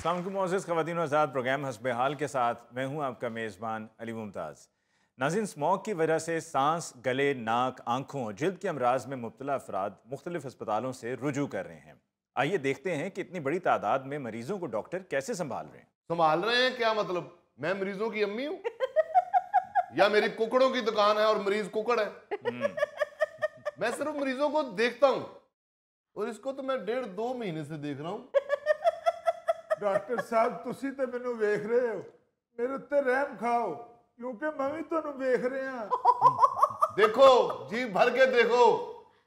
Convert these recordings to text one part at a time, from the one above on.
अस्सलाम वालेकुम मोअज़्ज़ज़ ख़वातीन व हज़रात, प्रोग्राम हस्बे हाल के साथ मैं हूं आपका मेज़बान अली मुमताज़। नाज़रीन, स्मॉग की वजह से सांस, गले, नाक, आँखों और जल्द के अमराज में मुब्तला अफराद मुख्तलिफ अस्पतालों से रुजू कर रहे हैं। आइए देखते हैं कि इतनी बड़ी तादाद में मरीजों को डॉक्टर कैसे संभाल रहे हैं। संभाल रहे हैं क्या मतलब? मैं मरीजों की अम्मी हूँ या मेरी कुकड़ों की दुकान है और मरीज कुकड़ है? मैं सिर्फ मरीजों को देखता हूँ और इसको तो मैं 1.5-2 महीने से देख रहा हूँ। डॉक्टर साहब तुसी तो मैनू वेख रहे हो, मेरे उत्ते रहम खाओ क्योंकि मैं भी तुहानू वेख रहे हैं। देखो जी भर के देखो,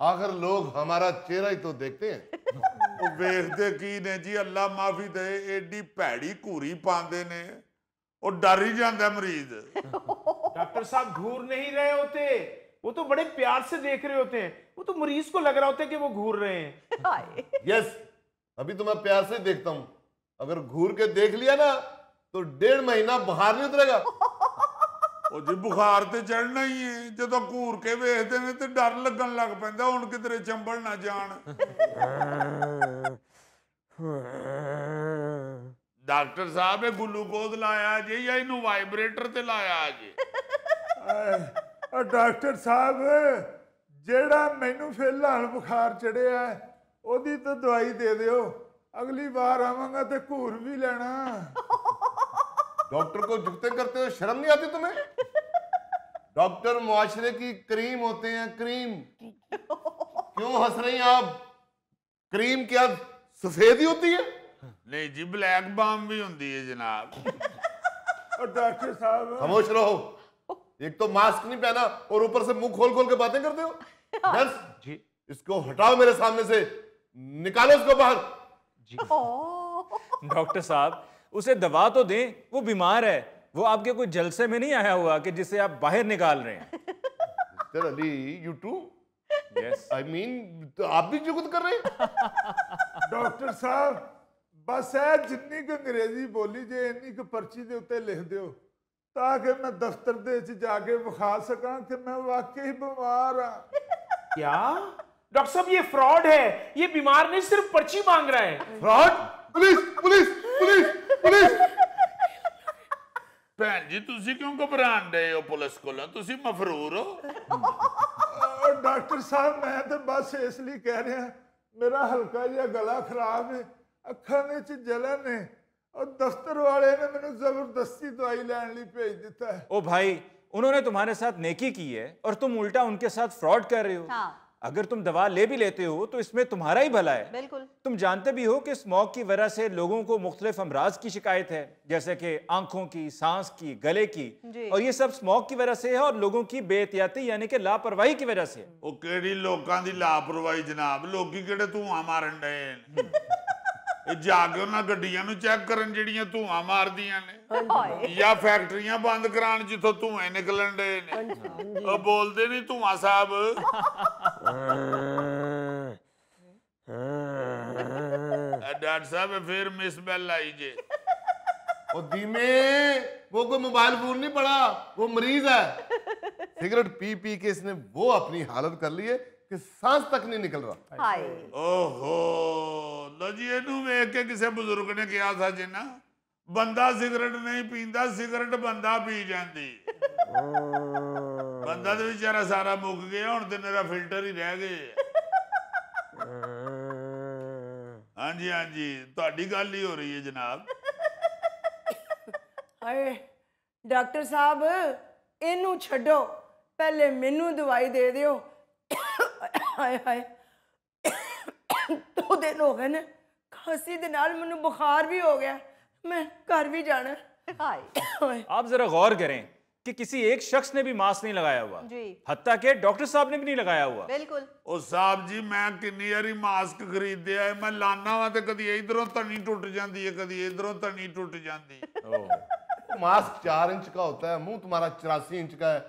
आखिर लोग हमारा चेहरा ही तो देखते हैं। ਉਹ ਵੇਖਦੇ ਕੀ ਨੇ ਜੀ, ਅੱਲਾ ਮਾਫੀ ਦੇ, ਏਡੀ ਭੈੜੀ ਘੂਰੀ ਪਾਉਂਦੇ ਨੇ, ਉਹ ਡਰ ਹੀ ਜਾਂਦਾ ਮਰੀਜ਼। डॉक्टर साहब घूर नहीं रहे होते, वो तो बड़े प्यार से देख रहे होते हैं। वो तो मरीज को लग रहा होता है कि वो घूर रहे हैं। यस, अभी तो मैं प्यार से देखता हूँ। अगर घूर के देख लिया ना तो 1.5 महीना बुखार नहीं उतरेगा। ਉਹ ਜੀ ਬੁਖਾਰ ਤੇ ਚੜਨਾ ਹੀ ਹੈ, ਜਦੋਂ ਘੂਰ ਕੇ ਵੇਖਦੇ ਨੇ ਤੇ ਡਰ ਲੱਗਣ ਲੱਗ ਪੈਂਦਾ, ਹੁਣ ਕਿਧਰੇ ਚੰਬਲ ਨਾ ਜਾਣ। ਡਾਕਟਰ ਸਾਹਿਬ ਇਹ ਗਲੂਕੋਜ਼ ਲਾਇਆ ਜੀ ਜਾਂ ਇਹਨੂੰ ਵਾਈਬ੍ਰੇਟਰ ਤੇ ਲਾਇਆ ਜੀ? और डॉक्टर साहब जेड़ा मैनू फिलहाल बुखार चढ़िया है ओदी तो दवाई दे दियो, अगली बार आवांगा तो घूर भी लेना। डॉक्टर को झुकते करते हुए शर्म नहीं आती तुम्हें? डॉक्टर मुआशरे की क्रीम होते हैं, क्रीम। क्यों हंस रही हैं आप? क्रीम क्या सफेद ही होती है? नहीं जी, ब्लैक बाम भी होती है जनाब। और डॉक्टर साहब खामोश रहो। एक तो मास्क नहीं पहना और ऊपर से मुंह खोल खोल के बातें करते हो। नर्स जी इसको हटाओ मेरे सामने से, निकालो इसको बाहर। डॉक्टर साहब उसे दवा तो दें, वो बीमार है। वो आपके कोई जलसे में नहीं आया हुआ कि जिसे आप बाहर निकाल रहे हैं। Mister Ali, you too? Yes, I mean तो आप भी जुगत कर रहे हैं? डॉक्टर साहब बस है जिन्नी क अंग्रेजी बोली जे इन्नी क पर्ची दे उत्ते लिख दियो ताकि मैं दफ्तर दे च जाके विखा सकां कि मैं वाकई बीमार हाँ। क्या डॉक्टर साहब ये फ्रॉड है, ये बीमार नहीं सिर्फ पर्ची मांग रहा है। Fraud? Police police police police! ਭੈਣ ਜੀ ਤੁਸੀਂ ਕਿਉਂ ਘਬਰਾਣ ਰਹੇ ਹੋ ਪੁਲਿਸ ਕੋਲੋਂ? ਤੁਸੀਂ ਮਫਰੂਰ ਹੋ? और डॉक्टर साहब मैं तो बस इसलिए कह रहा मेरा हल्का जिहा गला खराब है, अखां दे च जलन है और दफ्तर वाले ने मैंने जबरदस्ती दवाई लैन लई भेज दिता है। ओ भाई, उन्होंने तुम्हारे साथ नेकी की है और तुम उल्टा उनके साथ फ्रॉड कर रहे हो। हाँ। अगर तुम दवा ले भी लेते हो तो इसमें तुम्हारा ही भला है। बिल्कुल। तुम जानते भी हो कि स्मोक की वजह से लोगों को मुख्तलिफ अमराज की शिकायत है, जैसे कि आंखों की, सांस की, गले की, और ये सब स्मोक की वजह से है और लोगों की बेहतियाती यानी कि लापरवाही की वजह से। ਉਹ ਕਿਹੜੀ ਲੋਕਾਂ ਦੀ ਲਾਪਰਵਾਹੀ ਜਨਾਬ? ਲੋਕੀ ਕਿਹੜੇ ਧੂਆਂ ਮਾਰਨ ਡਏ ਨੇ? ਇਹ ਜਾ ਕੇ ਉਹਨਾਂ ਗੱਡੀਆਂ ਨੂੰ ਚੈੱਕ ਕਰਨ ਜਿਹੜੀਆਂ ਧੂਆਂ ਮਾਰਦੀਆਂ ਨੇ, ਜਾਂ ਫੈਕਟਰੀਆਂ ਬੰਦ ਕਰਾਉਣ ਜਿੱਥੋਂ ਧੂਏ ਨਿਕਲਣ ਡਏ ਨੇ। ਉਹ ਬੋਲਦੇ ਨਹੀਂ ਧੂਆਂ ਸਾਹਿਬ। डॉक्टर साहब फिर मिस बेल आई जे। और धीमे, वो कोई मोबाइल फोन नहीं पड़ा, वो मरीज है। सिगरेट पी पी के इसने वो अपनी हालत कर ली है कि सांस तक नहीं निकल रहा। हाय ओहो, लो जी ਇਹਨੂੰ ਵੇਖ ਕੇ ਕਿਸੇ ਬਜ਼ੁਰਗ ਨੇ ਕਿਹਾ था ਜੀ ਨਾ, ਬੰਦਾ ਸਿਗਰਟ ਨਹੀਂ ਪੀਂਦਾ, ਸਿਗਰਟ ਬੰਦਾ ਪੀ ਜਾਂਦੀ। ਬੰਦਾ ਤੇ ਵਿਚਾਰਾ ਸਾਰਾ ਮੁੱਕ ਗਿਆ, ਹੁਣ ਤੇ ਮੇਰਾ ਫਿਲਟਰ ਹੀ ਰਹਿ ਗਏ। ਹਾਂਜੀ ਹਾਂਜੀ, ਤੁਹਾਡੀ ਗੱਲ ਹੀ ਹੋ ਰਹੀ ਹੈ ਜਨਾਬ। ਹਾਏ ਡਾਕਟਰ ਸਾਹਿਬ ਇਹਨੂੰ ਛੱਡੋ, ਪਹਿਲੇ ਮੈਨੂੰ ਦਵਾਈ ਦੇ ਦਿਓ। ਹਾਏ ਹਾਏ 2 ਦਿਨ ਹੋ ਗਏ ਨੇ, ਖਾਂਸੀ ਦੇ ਨਾਲ ਮੈਨੂੰ बुखार भी हो गया, मैं घर भी जाना। हाय आप जरा गौर करें कि किसी एक शख्स ने भी मास्क नहीं लगाया हुआ, जी हत्ता कि डॉक्टर साहब ने भी नहीं लगाया हुआ। बिल्कुल। ਉਹ ਸਾਹਿਬ ਜੀ ਮੈਂ ਕਿੰਨੀ ਵਾਰੀ ਮਾਸਕ ਖਰੀਦਿਆ ਹੈ, ਮੈਂ ਲਾਨਾ ਵਾ ਤੇ ਕਦੀ ਇਧਰੋਂ ਤਣੀ ਟੁੱਟ ਜਾਂਦੀ ਹੈ, ਕਦੀ ਇਧਰੋਂ ਤਣੀ ਟੁੱਟ ਜਾਂਦੀ। मास्क 4 इंच का होता है, मुंह तुम्हारा 84 इंच का है।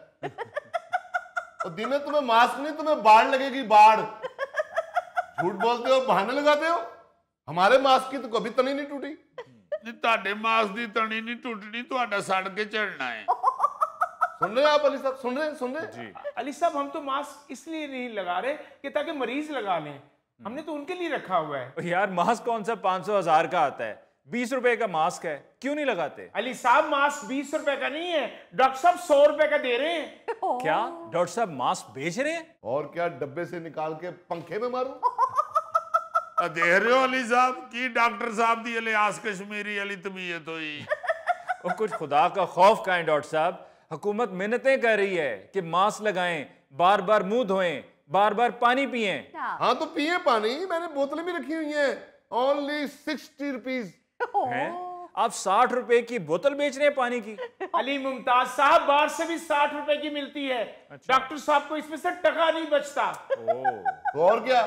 और धीमे तुम्हें मास्क नहीं, तुम्हें बाढ़ लगेगी, बाढ़। झूठ बोलते हो, बहाने लगाते हो। हमारे मास्क की तो कभी तनी नहीं टूटी। ਨਹੀਂ ਤੁਹਾਡੇ ਮਾਸਕ ਦੀ ਤਣੀ ਨਹੀਂ ਟੁੱਟਣੀ, ਤੁਹਾਡਾ ਸੜ ਕੇ ਝੜਨਾ ਹੈ। सुन रहे हैं आप अली साहब? सुन रहे हैं? सुन रहे हैं? जी अली साहब हम तो मास्क इसलिए नहीं लगा रहे कि ताकि मरीज लगा लें, हमने तो उनके लिए रखा हुआ है। यार मास्क कौन सा 500 1000 का आता है, 20 रुपए का मास्क है, क्यों नहीं लगाते? अली साहब मास्क 20 रुपए का नहीं है, डॉक्टर साहब 100 रुपए का दे रहे हैं। क्या डॉक्टर साहब मास्क बेच रहे हैं? और क्या डब्बे से निकाल के पंखे में मारूं? देख रहे हो अली साहब की डॉक्टर साहब दी लिहाज कश्मीरी अली तबीयत हुई। और कुछ खुदा का खौफ खाएं डॉक्टर साहब, हुकूमत मिन्नतें कर रही है कि मास्क लगाएं, बार बार मुंह धोएं, बार बार पानी पिएं। हाँ तो पिए पानी, मैंने बोतलें भी रखी हुई हैं, ओनली 60 रुपीज। आप 60 रुपए की बोतल बेच रहे हैं पानी की? अली मुमताज साहब बाहर से भी 60 रुपए की मिलती है। डॉक्टर साहब को इसमें से टका नहीं बचता। तो और क्या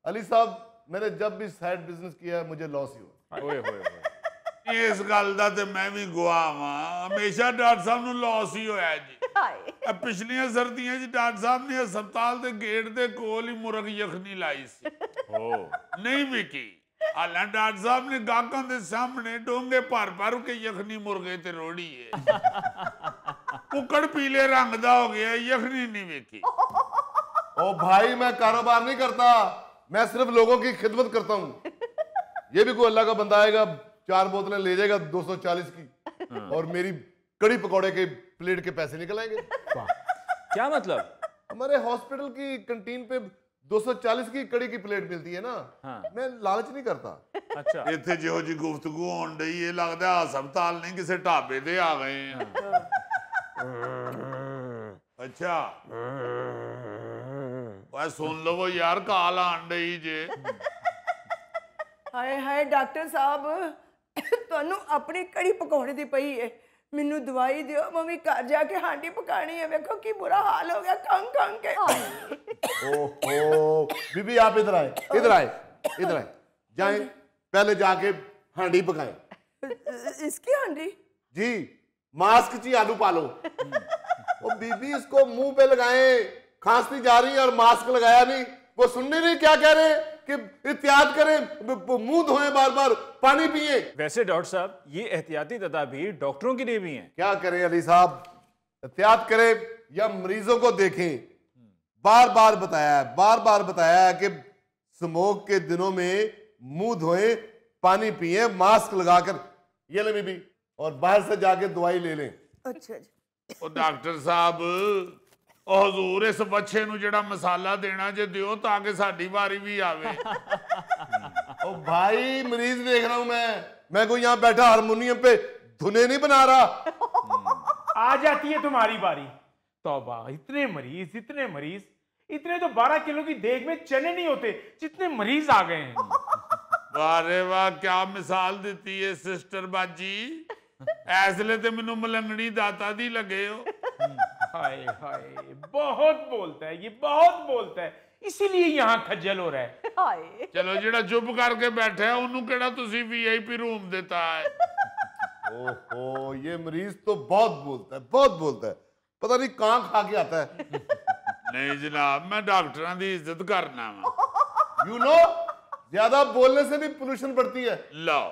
अली साहब, मैंने जब भी साइड बिजनेस किया मुझे लॉस ही हुआ। ओए होए होए। इस गल दा ते मैं भी गुआह हां, हमेशा डॉक्टर साहब ਨੂੰ लॉस ही होया जी। पिछलियां सर्दियां च डॉक्टर साहब ने हस्पताल दे गेट दे कोल ही मुर्ग यखनी लाई सी, नहीं विकी। हालां डॉक्टर साहब ने गाहकां दे सामने डोंगे भर भर के यखनी मुर्गे ते रोड़ी है। कुकड़ पीले रंग दा हो गया, यखनी नहीं विकी। ओ भाई मैं कारोबार नहीं करता, मैं सिर्फ लोगों की खिदमत करता हूँ। ये भी कोई अल्लाह का बंदा आएगा, 4 बोतलें ले जाएगा 240 की, और मेरी कड़ी पकौड़े के प्लेट के पैसे निकल आएंगे। क्या मतलब? हमारे हॉस्पिटल की कैंटीन पे 240 की कड़ी की प्लेट मिलती है ना। हाँ। मैं लालच नहीं करता। अच्छा, इत्थे जिहो जी गुफ्तगू होण डई है, लगदा हस्पताल नहीं किसी ढाबे ते आ गए हैं। अच्छा ओए सुन लो वो यार काल आण डई जे। ਹਾਏ ਹਾਏ ਡਾਕਟਰ ਸਾਹਿਬ, ਤੁਹਾਨੂੰ ਆਪਣੀ ਕੜੀ ਪਕਾਉਣੇ ਦੀ ਪਈ ਹੈ, ਮੈਨੂੰ ਦਵਾਈ ਦਿਓ, ਮੈਂ ਵੀ ਘਰ ਜਾ ਕੇ ਹਾਂਡੀ ਪਕਾਣੀ ਹੈ। ਵੇਖੋ ਕੀ बुरा हाल हो गया, खंग खंग के। ओहो बीबी आप इधर आए, इधर आए, इधर आए, जाएं पहले जाके हांडी पकाएं। इसकी हांडी? जी, मास्क ची आलू पालो। ओ बीबी इसको मुंह पे लगाएं, खांसती जा रही है और मास्क लगाया नहीं, वो सुनने नहीं क्या कह रहे हैं कि एहतियात करें, मुंह धोएं, बार बार पानी पिए। वैसे डॉक्टर साहब ये एहतियाती तदाबीर डॉक्टरों के लिए भी हैं। क्या करें अली साहब, एहतियात करें या मरीजों को देखें। बार बार बताया है कि स्मोक के दिनों में मुंह धोएं, पानी पिए, मास्क लगाकर। ये ले बीबी, और बाहर से जाके दवाई ले लें। अच्छा जी। ਉਹ ਡਾਕਟਰ ਸਾਹਿਬ ਉਹ ਹਜ਼ੂਰ ਇਸ ਬੱਚੇ ਨੂੰ ਜਿਹੜਾ ਮਸਾਲਾ ਦੇਣਾ ਜੇ ਦਿਓ ਤਾਂ ਕਿ ਸਾਡੀ ਵਾਰੀ ਵੀ ਆਵੇ। ओ भाई मरीज देख रहा हूं मैं कोई यहाँ बैठा हारमोनियम पे धुने नहीं बना रहा। आ जाती है तुम्हारी बारी। तौबा, इतने मरीज, इतने तो 12 किलो की देग में चने नहीं होते जितने मरीज आ गए हैं। वाह रे वाह, क्या मिसाल देती है सिस्टर बाजी। ऐसले ते मैनू मलंगड़ी दाता दी लगे हो। हाय हाय, बहुत बोलता है ये, बहुत बोलता है, इसीलिए यहाँ खज्जल हो रहा है। हाय। चलो जेड़ा चुप करके बैठा है उन्होंने केड़ा तुसी VIP रूम देता है। ओहो ये मरीज तो बहुत बोलता है, पता नहीं कहाँ खा के आता है। नहीं जनाब, मैं डॉक्टरां दी इज्जत करना वा। यू नो ज्यादा बोलने से भी पोल्यूशन बढ़ती है। लो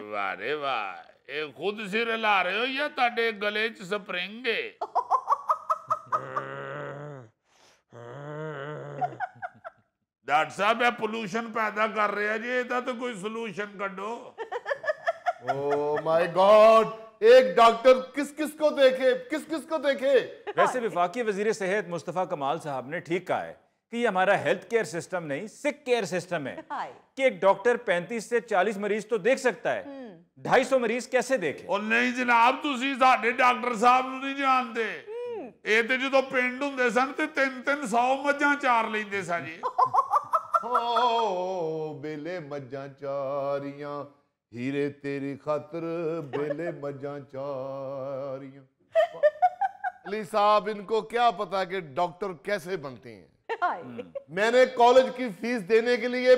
वाह रे वाह, ये खुद सिर हिला रहे हो या ताडे गले च स्प्रिंग है? डॉक्टर साहब ये पोल्यूशन पैदा कर रहे हैं जी, ਇਹਦਾ तो कोई सोल्यूशन कढो। ओ माय गॉड, एक डॉक्टर किस किस को देखे। वैसे वफाकी वजीर सेहत मुस्तफ़ा कमाल साहब ने ठीक कहा है कि ये हमारा हेल्थ केयर सिस्टम नहीं, सिक केयर सिस्टम है। कि एक डॉक्टर 35 से 40 मरीज तो देख सकता है, 250 मरीज कैसे देखे? और नहीं जनाब, तुसी साडे डॉक्टर साहब ਨੂੰ ਨਹੀਂ ਜਾਣਦੇ। ਇਹ ਤੇ ਜਦੋਂ ਪਿੰਡ ਹੁੰਦੇ ਸਨ ਤੇ 300 ਮੱਝਾਂ ਚਾਰ ਲੈਂਦੇ ਸਾਂ ਜੀ। ओ बेले मज्जां चारियां, हीरे तेरी खातर बेले मज्जां चारियां। अली साहब इनको क्या पता कि डॉक्टर कैसे बनते हैं। मैंने कॉलेज की फीस देने के लिए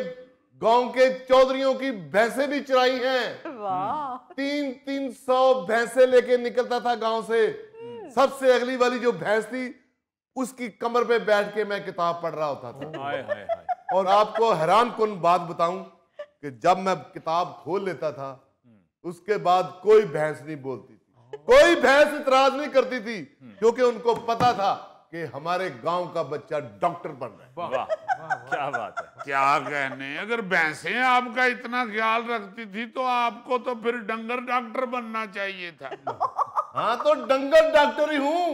गांव के चौधरियों की भैंसें भी चराई हैं। 300 भैंसे लेके निकलता था गांव से। सबसे अगली वाली जो भैंस थी उसकी कमर पे बैठ के मैं किताब पढ़ रहा होता था। हाय हाय हाय। और आपको हैरान कुन बात बताऊं कि जब मैं किताब खोल लेता था उसके बाद कोई भैंस नहीं बोलती थी, कोई भैंस इतराज नहीं करती थी, क्योंकि उनको पता था कि हमारे गांव का बच्चा डॉक्टर बन रहा है। वाह क्या बात है। क्या कहने, अगर भैंसें आपका इतना ख्याल रखती थी तो आपको तो फिर डंगर डॉक्टर बनना चाहिए था। हाँ तो डंगर डॉक्टर ही हूँ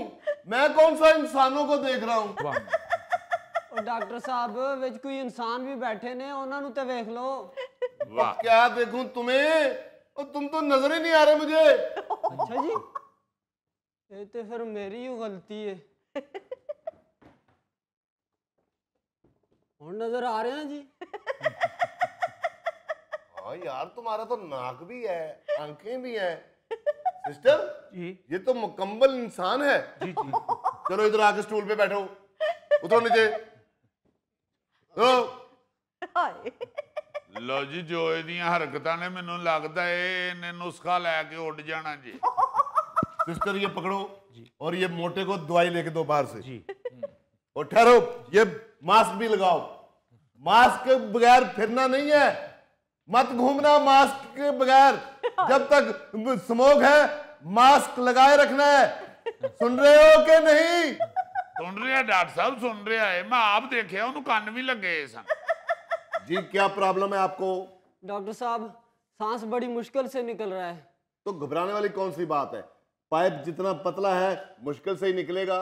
मैं, कौन सा इंसानों को देख रहा हूँ। और डॉक्टर साहब विच कोई इंसान भी बैठे ने, उन्हां नूं ते वेख लो। वाह, क्या देखूं तुम्हें, और तुम तो नजर ही नहीं आ रहे मुझे। अच्छा जी, ये तो फिर मेरी ही गलती है। और नजर आ रहे हैं जी। हाँ यार तुम्हारा तो नाक भी है, आंखें भी हैं। सिस्टर जी ये तो मुकम्मल इंसान है। जी जी। चलो इधर आके स्टूल पे बैठो, उतरो नीचे। ਹਾਏ लो जी जो ਇਹਦੀਆਂ ਹਰਕਤਾਂ ਨੇ ਮੈਨੂੰ ਲੱਗਦਾ ਹੈ ਇਹਨੇ ਨੁਸਖਾ ਲੈ ਕੇ ਉੱਡ ਜਾਣਾ ਜੀ। सिस्टर ये पकड़ो और ये मोटे को दवाई लेके दो बाहर से। जी और ठहरो, ये मास्क भी लगाओ। मास्क के बगैर फिरना नहीं है, मत घूमना मास्क के बगैर। जब तक स्मोक है मास्क लगाए रखना है, सुन रहे हो कि नहीं? ਸੁਣ ਰਿਹਾ ਡਾਕਟਰ ਸਾਹਿਬ, ਸੁਣ ਰਿਹਾ ਹੈ। ਮੈਂ ਆਪ ਦੇਖਿਆ ਉਹਨੂੰ ਕੰਨ ਵੀ ਲੱਗੇ ਸਨ। जी क्या प्रॉब्लम है आपको? डॉक्टर साहब सांस बड़ी मुश्किल से निकल रहा है। तो घबराने वाली कौन सी बात है, पाइप जितना पतला है मुश्किल से ही निकलेगा।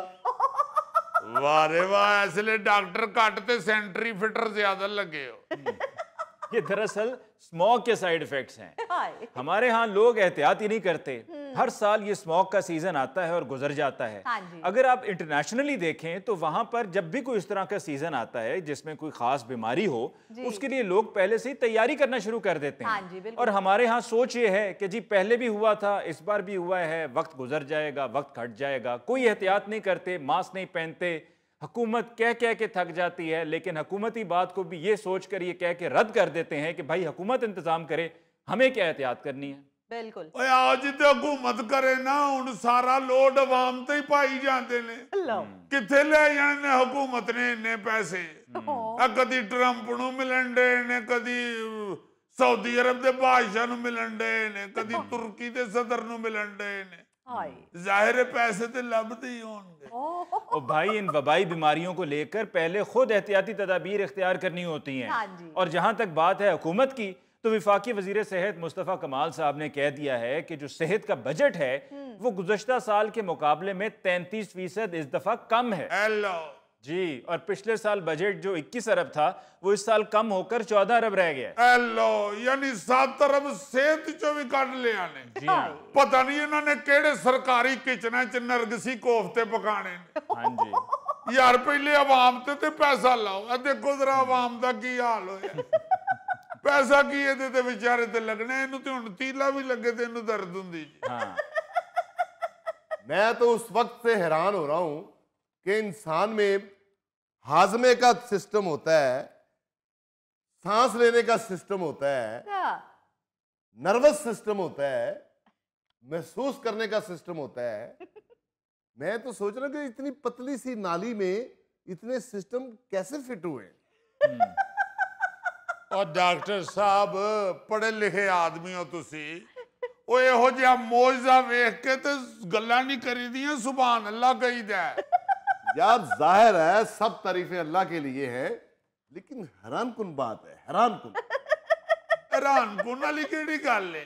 ਵਾਹ ਰੇ ਵਾਹ, ਇਸ ਲਈ ਡਾਕਟਰ ਘੱਟ ਤੇ ਸੈਂਟਰੀ ਫਿਟਰ ਜ਼ਿਆਦਾ ਲੱਗੇ ਹੋ। ये दरअसल स्मोक के साइड इफेक्ट्स हैं। ਹਾਏ हमारे यहाँ लोग एहतियात ही नहीं करते। हर साल ये स्मोक का सीजन आता है और गुजर जाता है। हाँ जी। अगर आप इंटरनेशनली देखें तो वहां पर जब भी कोई इस तरह का सीजन आता है जिसमें कोई खास बीमारी हो, जी। उसके लिए लोग पहले से ही तैयारी करना शुरू कर देते हैं। हाँ जी, बिल्कुल। और हमारे यहाँ सोच ये है कि जी पहले भी हुआ था, इस बार भी हुआ है, वक्त गुजर जाएगा, वक्त घट जाएगा। कोई एहतियात नहीं करते, मास्क नहीं पहनते। हुकूमत कह कह के थक जाती है, लेकिन हुकूमती बात को भी ये सोच कर ये कह के रद्द कर देते हैं कि भाई हुकूमत इंतजाम करे, हमें क्या एहतियात करनी है। ਬਿਲਕੁਲ ਓਏ ਆਓ ਜਿੱਤੇ ਹਕੂਮਤ ਕਰੇ ਨਾ, ਹੁਣ ਸਾਰਾ ਲੋਡ ਆਵਾਮ ਤੇ ਹੀ ਪਾਈ ਜਾਂਦੇ ਨੇ। ਲਓ ਕਿੱਥੇ ਲੈ ਜਾਣੇ ਨੇ ਹਕੂਮਤ ਨੇ ਇੰਨੇ ਪੈਸੇ? ਆ ਕਦੀ ਟਰੰਪ ਨੂੰ ਮਿਲਣ ਦੇ ਨੇ, ਕਦੀ ਸਾਊਦੀ ਅਰਬ ਦੇ ਬਾਦਸ਼ਾਹ ਨੂੰ ਮਿਲਣ ਦੇ ਨੇ, ਕਦੀ ਤੁਰਕੀ ਦੇ ਸਦਰ ਨੂੰ ਮਿਲਣ ਦੇ ਨੇ। ਹਾਏ ਜ਼ਾਹਿਰ ਹੈ ਪੈਸੇ ਤੇ ਲੱਭਦੇ ਹੀ ਹੋਣਗੇ। और भाई इन वबाई बीमारियों को लेकर पहले खुद एहतियाती तदाबीर इख्तियार करनी होती हैं। हाँ जी। और जहाँ तक बात है हुकूमत की, तो वफाकी वजीर सेहत मुस्तफ़ा कमाल साहब ने कह दिया है कि जो सेहत का बजट है वो गुज़श्ता साल के मुकाबले में 33% इस दफ़ा कम है। ਹੈਲੋ जी, और पिछले साल बजट जो 21 अरब था वो इस साल कम होकर 14 अरब रह गया। ਹੈਲੋ ਯਾਨੀ 7 ਅਰਬ ਸਿਹਤ ਚੋਂ ਵੀ ਕੱਢ ਲਿਆ ਨੇ। जी हाँ। ਪਤਾ ਨਹੀਂ ਇਹਨਾਂ ਨੇ ਕਿਹੜੇ ਸਰਕਾਰੀ ਕਿਚਨਾਂ 'ਚ ਨਰਗਸੀ ਕੋਫਤੇ ਪਕਾਣੇ ਨੇ। हाँ जी। ਯਾਰ ਪਹਿਲੇ ਆਵਾਮ ਤੇ ਪੈਸਾ ਲਾਓ। ਆ ਦੇਖੋ ਜ਼ਰਾ ਆਵਾਮ ਦਾ ਕੀ ਹਾਲ ਹੋਇਆ। ਪੈਸਾ ਕੀ ਇਹਦੇ ਤੇ ਵਿਚਾਰੇ ਤੇ ਲੱਗਣਾ, ਇਹਨੂੰ ਤੇ ਹੁਣ ਤੀਲਾ ਵੀ ਲੱਗੇ ਤੇ ਇਹਨੂੰ ਦਰਦ ਹੁੰਦੀ ਜੀ। हाँ मैं तो उस वक्त से हैरान हो रहा हूं कि इंसान में हाजमे का सिस्टम होता है, सांस लेने का सिस्टम होता है, ਹਾਂ नर्वस सिस्टम होता है, महसूस करने का सिस्टम होता है। मैं तो सोच रहा हूं कि इतनी पतली सी नाली में इतने सिस्टम कैसे फिट हुए। ਉਹ ਡਾਕਟਰ ਸਾਹਿਬ ਪੜ੍ਹੇ ਲਿਖੇ ਆਦਮੀ ਹੋ ਤੁਸੀਂ, ਉਹ ਇਹੋ ਜਿਹਾ ਮੌਜਜ਼ਾ ਵੇਖ ਕੇ ਤੇ ਗੱਲਾਂ ਨਹੀਂ ਕਰੀਦੀਆਂ, ਸੁਭਾਨ ਅੱਲਾ ਕਹੀਦਾ। यार जाहिर है सब तारीफें अल्लाह के लिए हैं, लेकिन हैरान कुन बात है, हैरान कुन। ਹੈਰਾਨ ਕੋਣ ਵਾਲੀ ਕਿਹੜੀ ਗੱਲ ਏ?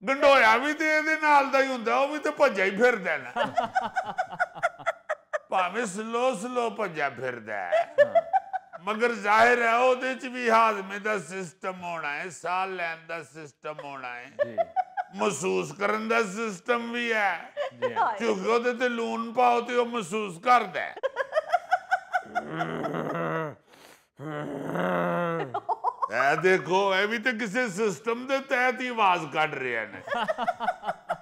ਗੰਡੋਇਆ ਵੀ ਤੇ ਇਹਦੇ ਨਾਲ ਦਾ ਹੀ ਹੁੰਦਾ, ਉਹ ਵੀ ਤੇ ਭੱਜਾ ਹੀ ਫਿਰਦਾ ਨਾ। ਭਾਵੇਂ ਸਲੋ ਭੱਜਾ ਫਿਰਦਾ ਮਗਰ ਜ਼ਾਹਿਰ ਹੈ ਉਹਦੇ ਚ ਵੀ ਹਾਜ਼ਮੇ ਦਾ ਸਿਸਟਮ ਹੋਣਾ ਹੈ, ਸਾਹ ਲੈਣ ਦਾ ਸਿਸਟਮ ਹੋਣਾ ਹੈ, ਮਹਿਸੂਸ ਕਰਨ ਦਾ ਸਿਸਟਮ ਵੀ ਹੈ। ਕਿਉਂਕਿ ਉਹਦੇ ਤੇ ਲੂਣ ਪਾਓ ਤੇ ਉਹ ਮਹਿਸੂਸ ਕਰਦਾ ਹੈ। ਇਹ ਦੇਖੋ, ਇਹ ਵੀ ਤੇ ਕਿਸੇ ਸਿਸਟਮ ਦੇ ਤਹਿਤ ਹੀ ਆਵਾਜ਼ ਕੱਢ ਰਿਹਾ ਨੇ।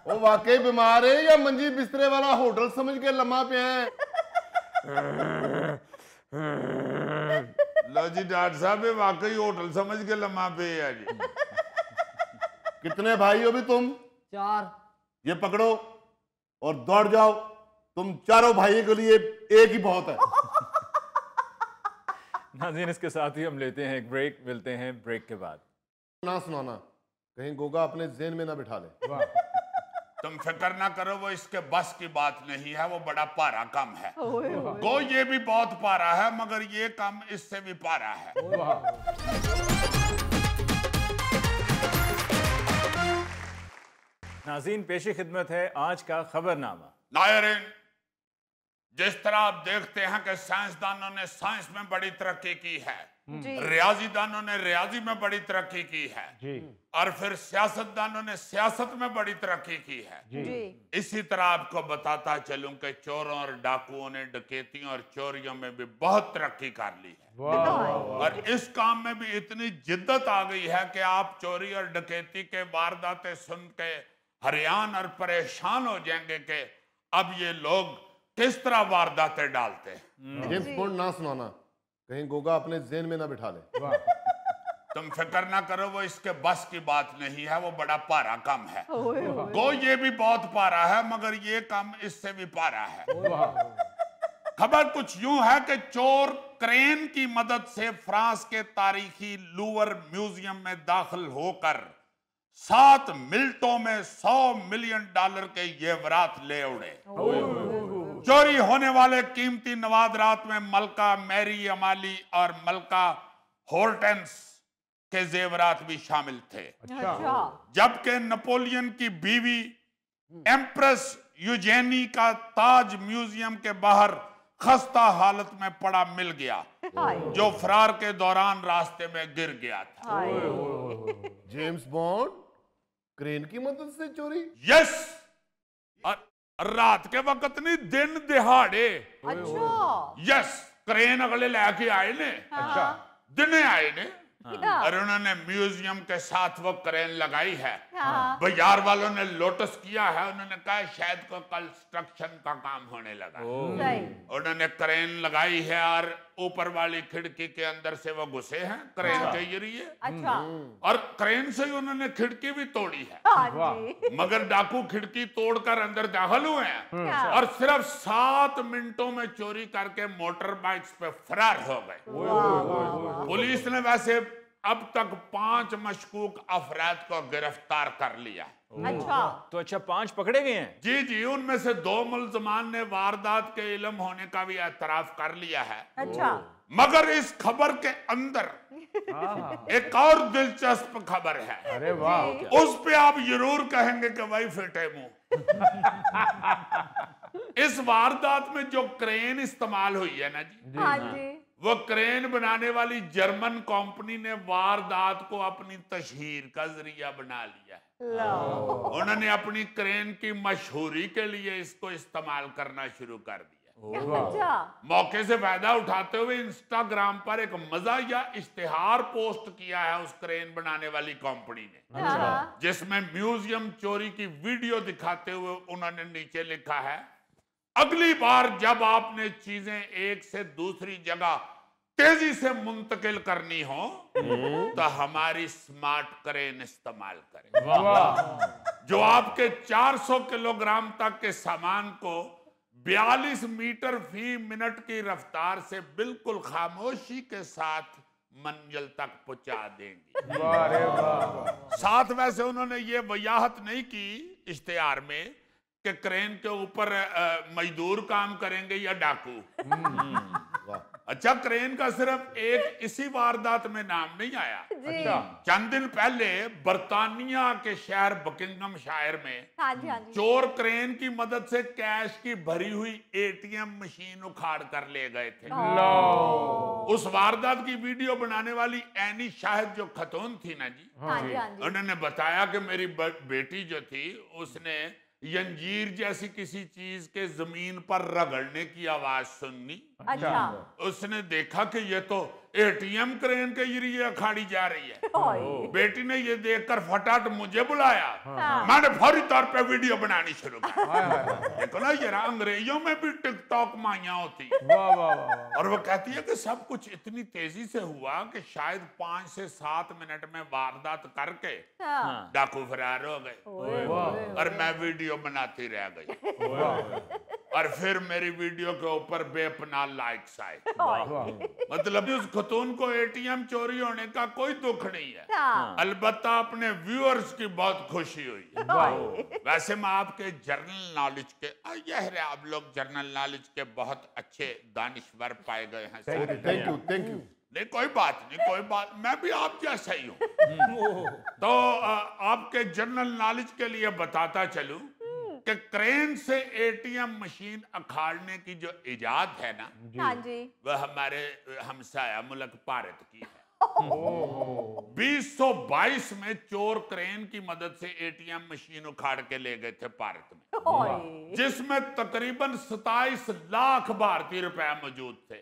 वो वाकई बीमार है या मंजी बिस्तरे वाला होटल समझ के लम्हा पे है? लो जी डॉक्टर साहब, ये वाकई होटल समझ के लम्हा पे है जी। कितने भाई हो भी तुम? 4। ये पकड़ो और दौड़ जाओ। तुम चारों भाइयों के लिए एक ही बहुत है। नाज़रीन, इसके साथ ही हम लेते हैं एक ब्रेक, मिलते हैं ब्रेक के बाद। ना सुनाना, कहीं गोगा अपने जेन में ना बिठा ले। तुम फिक्र ना करो, वो इसके बस की बात नहीं है, वो बड़ा पारा काम है। गो ये भी बहुत पारा है, मगर ये काम इससे भी पारा है। नाज़रीन, पेशी खिदमत है आज का खबरनामा। नायरीन, जिस तरह आप देखते हैं कि साइंसदानों ने साइंस में बड़ी तरक्की की है, रियाजीदानों ने रियाजी में बड़ी तरक्की की है, और फिर सियासतदानों ने सियासत में बड़ी तरक्की की है। इसी तरह आपको बताता चलूं कि चोरों और डाकुओं ने डकैतियों और चोरियों में भी बहुत तरक्की कर ली है। और इस काम में भी इतनी जिद्दत आ गई है कि आप चोरी और डकैती के वारदातें सुन के हैरान और परेशान हो जाएंगे कि अब ये लोग किस तरह वारदातें डालते हैं। जेम्स बॉन्ड ना सुनाना, कहीं गोगा अपने जेन में ना बिठा ले। तुम फिक्र ना करो, वो इसके बस की बात नहीं है, वो बड़ा पारा काम है। गो ये भी बहुत पारा है, मगर ये काम इससे भी पारा है। खबर कुछ यूं है कि चोर क्रेन की मदद से फ्रांस के तारीखी लूवर म्यूजियम में दाखिल होकर 7 मिनटों में $100 मिलियन के जेवरात ले उड़े। चोरी होने वाले कीमती नवादरात में मलका मैरी अमाली और मलका हॉर्टेंस के जेवरात भी शामिल थे। जबकि नेपोलियन की बीवी एम्प्रेस यूजेनी का ताज म्यूजियम के बाहर खस्ता हालत में पड़ा मिल गया, जो फरार के दौरान रास्ते में गिर गया था। जेम्स बॉन्ड क्रेन की मदद से चोरी? यस, और रात के वक्त नहीं, दिन दिहाड़े। यस, क्रेन अगले लेके आए ने। दिन आए ने, और उन्होंने म्यूजियम के साथ वो क्रेन लगाई है। बाजार वालों ने लोटस किया है, उन्होंने कहा शायद को कंस्ट्रक्शन का काम होने लगा। उन्होंने क्रेन लगाई है और ऊपर वाली खिड़की के अंदर से वो घुसे हैं क्रेन के जरिए। और क्रेन से ही उन्होंने खिड़की भी तोड़ी है। मगर डाकू खिड़की तोड़कर अंदर दाखिल हुए हैं और सिर्फ 7 मिनटों में चोरी करके मोटर बाइक्स पे फरार हो गए। पुलिस ने वैसे अब तक 5 मशकूक अफराद को गिरफ्तार कर लिया। तो अच्छा 5 पकड़े गए हैं? जी जी, उनमें से 2 मुल्जमान ने वारदात के इल्म होने का भी एतराफ कर लिया है। मगर इस खबर के अंदर एक और दिलचस्प खबर है। अरे वाह! उस पे आप जरूर कहेंगे कि भाई फिटे मुंह। इस वारदात में जो क्रेन इस्तेमाल हुई है ना जी, वो क्रेन बनाने वाली जर्मन कंपनी ने वारदात को अपनी तशहीर का जरिया बना लिया है। उन्होंने अपनी क्रेन की मशहूरी के लिए इसको इस्तेमाल करना शुरू कर दिया। मौके से फायदा उठाते हुए इंस्टाग्राम पर एक मज़ाहिया इश्तिहार पोस्ट किया है उस क्रेन बनाने वाली कंपनी ने, जिसमें म्यूजियम चोरी की वीडियो दिखाते हुए उन्होंने नीचे लिखा है, अगली बार जब आपने चीजें एक से दूसरी जगह तेजी से मुंतकिल करनी हो तो हमारी स्मार्ट क्रेन इस्तेमाल करें, जो आपके 400 किलोग्राम तक के सामान को 42 मीटर फी मिनट की रफ्तार से बिल्कुल खामोशी के साथ मंजिल तक पहुंचा देंगी। साथ वैसे उन्होंने ये वजाहत नहीं की इश्तिहार में कि क्रेन के ऊपर मजदूर काम करेंगे या डाकू। अच्छा, क्रेन का सिर्फ एक इसी वारदात में नाम नहीं आया। चंद दिन पहले बर्तानिया के शहर बकिंगमशायर में चोर क्रेन की मदद से कैश की भरी हुई एटीएम मशीन उखाड़ कर ले गए थे। उस वारदात की वीडियो बनाने वाली एनी शाहिद जो खतून थी ना जी, उन्होंने बताया कि मेरी बेटी जो थी उसने यंजीर जैसी किसी चीज के जमीन पर रगड़ने की आवाज सुनी। उसने देखा कि ये तो एटीएम क्रेन के जरिए अखाड़ी जा रही है। बेटी ने ये देखकर फटाफट मुझे बुलाया। मैंने फौरी तौर पे वीडियो बनानी शुरू की। देखो ना जरा, अंग्रेजों में भी टिकटॉक माइया होती। और वो कहती है कि सब कुछ इतनी तेजी से हुआ कि शायद 5 से 7 मिनट में वारदात करके डाकू फरार हो गए और मैं वीडियो बनाती रह गई। और फिर मेरी वीडियो के ऊपर बेपनाह लाइक्स आए। मतलब उस खतून को एटीएम चोरी होने का कोई दुख नहीं है, अलबत्ता अपने व्यूअर्स की बहुत खुशी हुई है। वैसे मैं आपके जर्नल नॉलेज के आप लोग जर्नल नॉलेज के बहुत अच्छे दानिश्वर पाए गए हैं। Thank you. नहीं कोई बात नहीं, कोई बात, मैं भी आप जैसा ही हूँ। तो आपके जनरल नॉलेज के लिए बताता चलूं कि क्रेन से एटीएम मशीन अखाड़ने की जो इजाद है ना, हाँ जी, वह हमारे हमसाया मुल्क भारत की है। 2022 में चोर क्रेन की मदद से एटीएम मशीन उखाड़ के ले गए थे भारत में, जिसमें तकरीबन 27 लाख भारतीय रुपए मौजूद थे।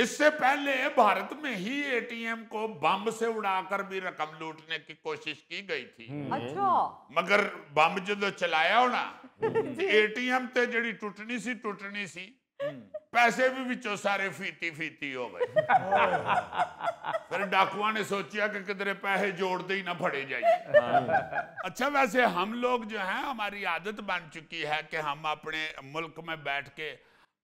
इससे पहले भारत में ही एटीएम को बम से उड़ाकर भी रकम लूटने की कोशिश की गई थी। अच्छा, मगर बम जो चलाया हो ना, एटीएम ते जड़ी टुटनी सी पैसे भी विचों सारे फीती हो गए। फिर डाकुआ ने सोचा कि किधरे पैसे जोड़ते ही ना फड़े जाइए। अच्छा, वैसे हम लोग जो हैं, हमारी आदत बन चुकी है कि हम अपने मुल्क में बैठ के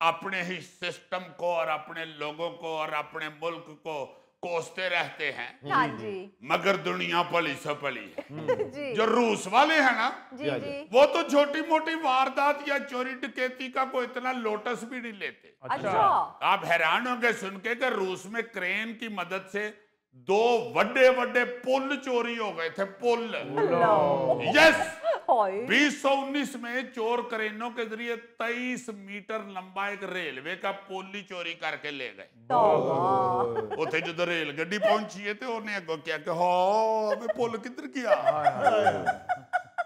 अपने ही सिस्टम को और अपने लोगों को और अपने मुल्क को कोसते रहते हैं। हाँ जी, मगर दुनिया पली सपली है। जी, जो रूस वाले हैं ना, जी जी, वो तो छोटी मोटी वारदात या चोरी डकैती का कोई इतना लोटस भी नहीं लेते। अच्छा, आप हैरान होंगे सुन के कि रूस में क्रेन की मदद से 2 बड़े पुल चोरी हो गए थे। पुल, यस, 2019 में चोर क्रेनों के जरिए 23 मीटर लंबा एक रेलवे का पुल ही चोरी करके ले गए। उथे जो रेल गड्डी पहुंची है तो उन्हें अगो क्या कि हाँ पुल किधर गया।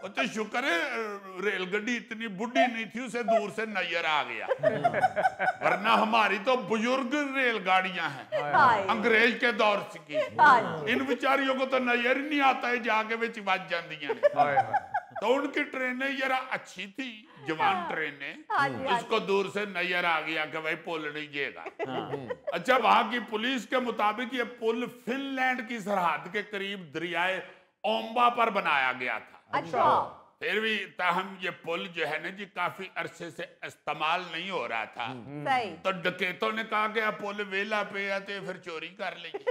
तो शुक्र है रेल गड्डी इतनी बुढ़ी नहीं थी, उसे दूर से नजर आ गया, वरना हमारी तो बुजुर्ग रेलगाड़ियां हैं अंग्रेज के दौर की। इन बेचारियों को तो नजर ही नहीं आता है, जाके विच बज जांदियां ने। तो उनकी ट्रेनें जरा अच्छी थी, जवान ट्रेनें, उसको दूर से नजर आ गया कि भाई पुल नहीं जेगा। अच्छा, वहां की पुलिस के मुताबिक ये पुल फिनलैंड की सरहद के करीब दरियाए ओम्बा पर बनाया गया था। अच्छा, फिर भी ताहम ये पुल जो है ना जी, काफी अरसे से इस्तेमाल नहीं हो रहा था। सही, तो डकैतों ने कहा कि पुल वेला पे आते फिर चोरी कर लेंगे।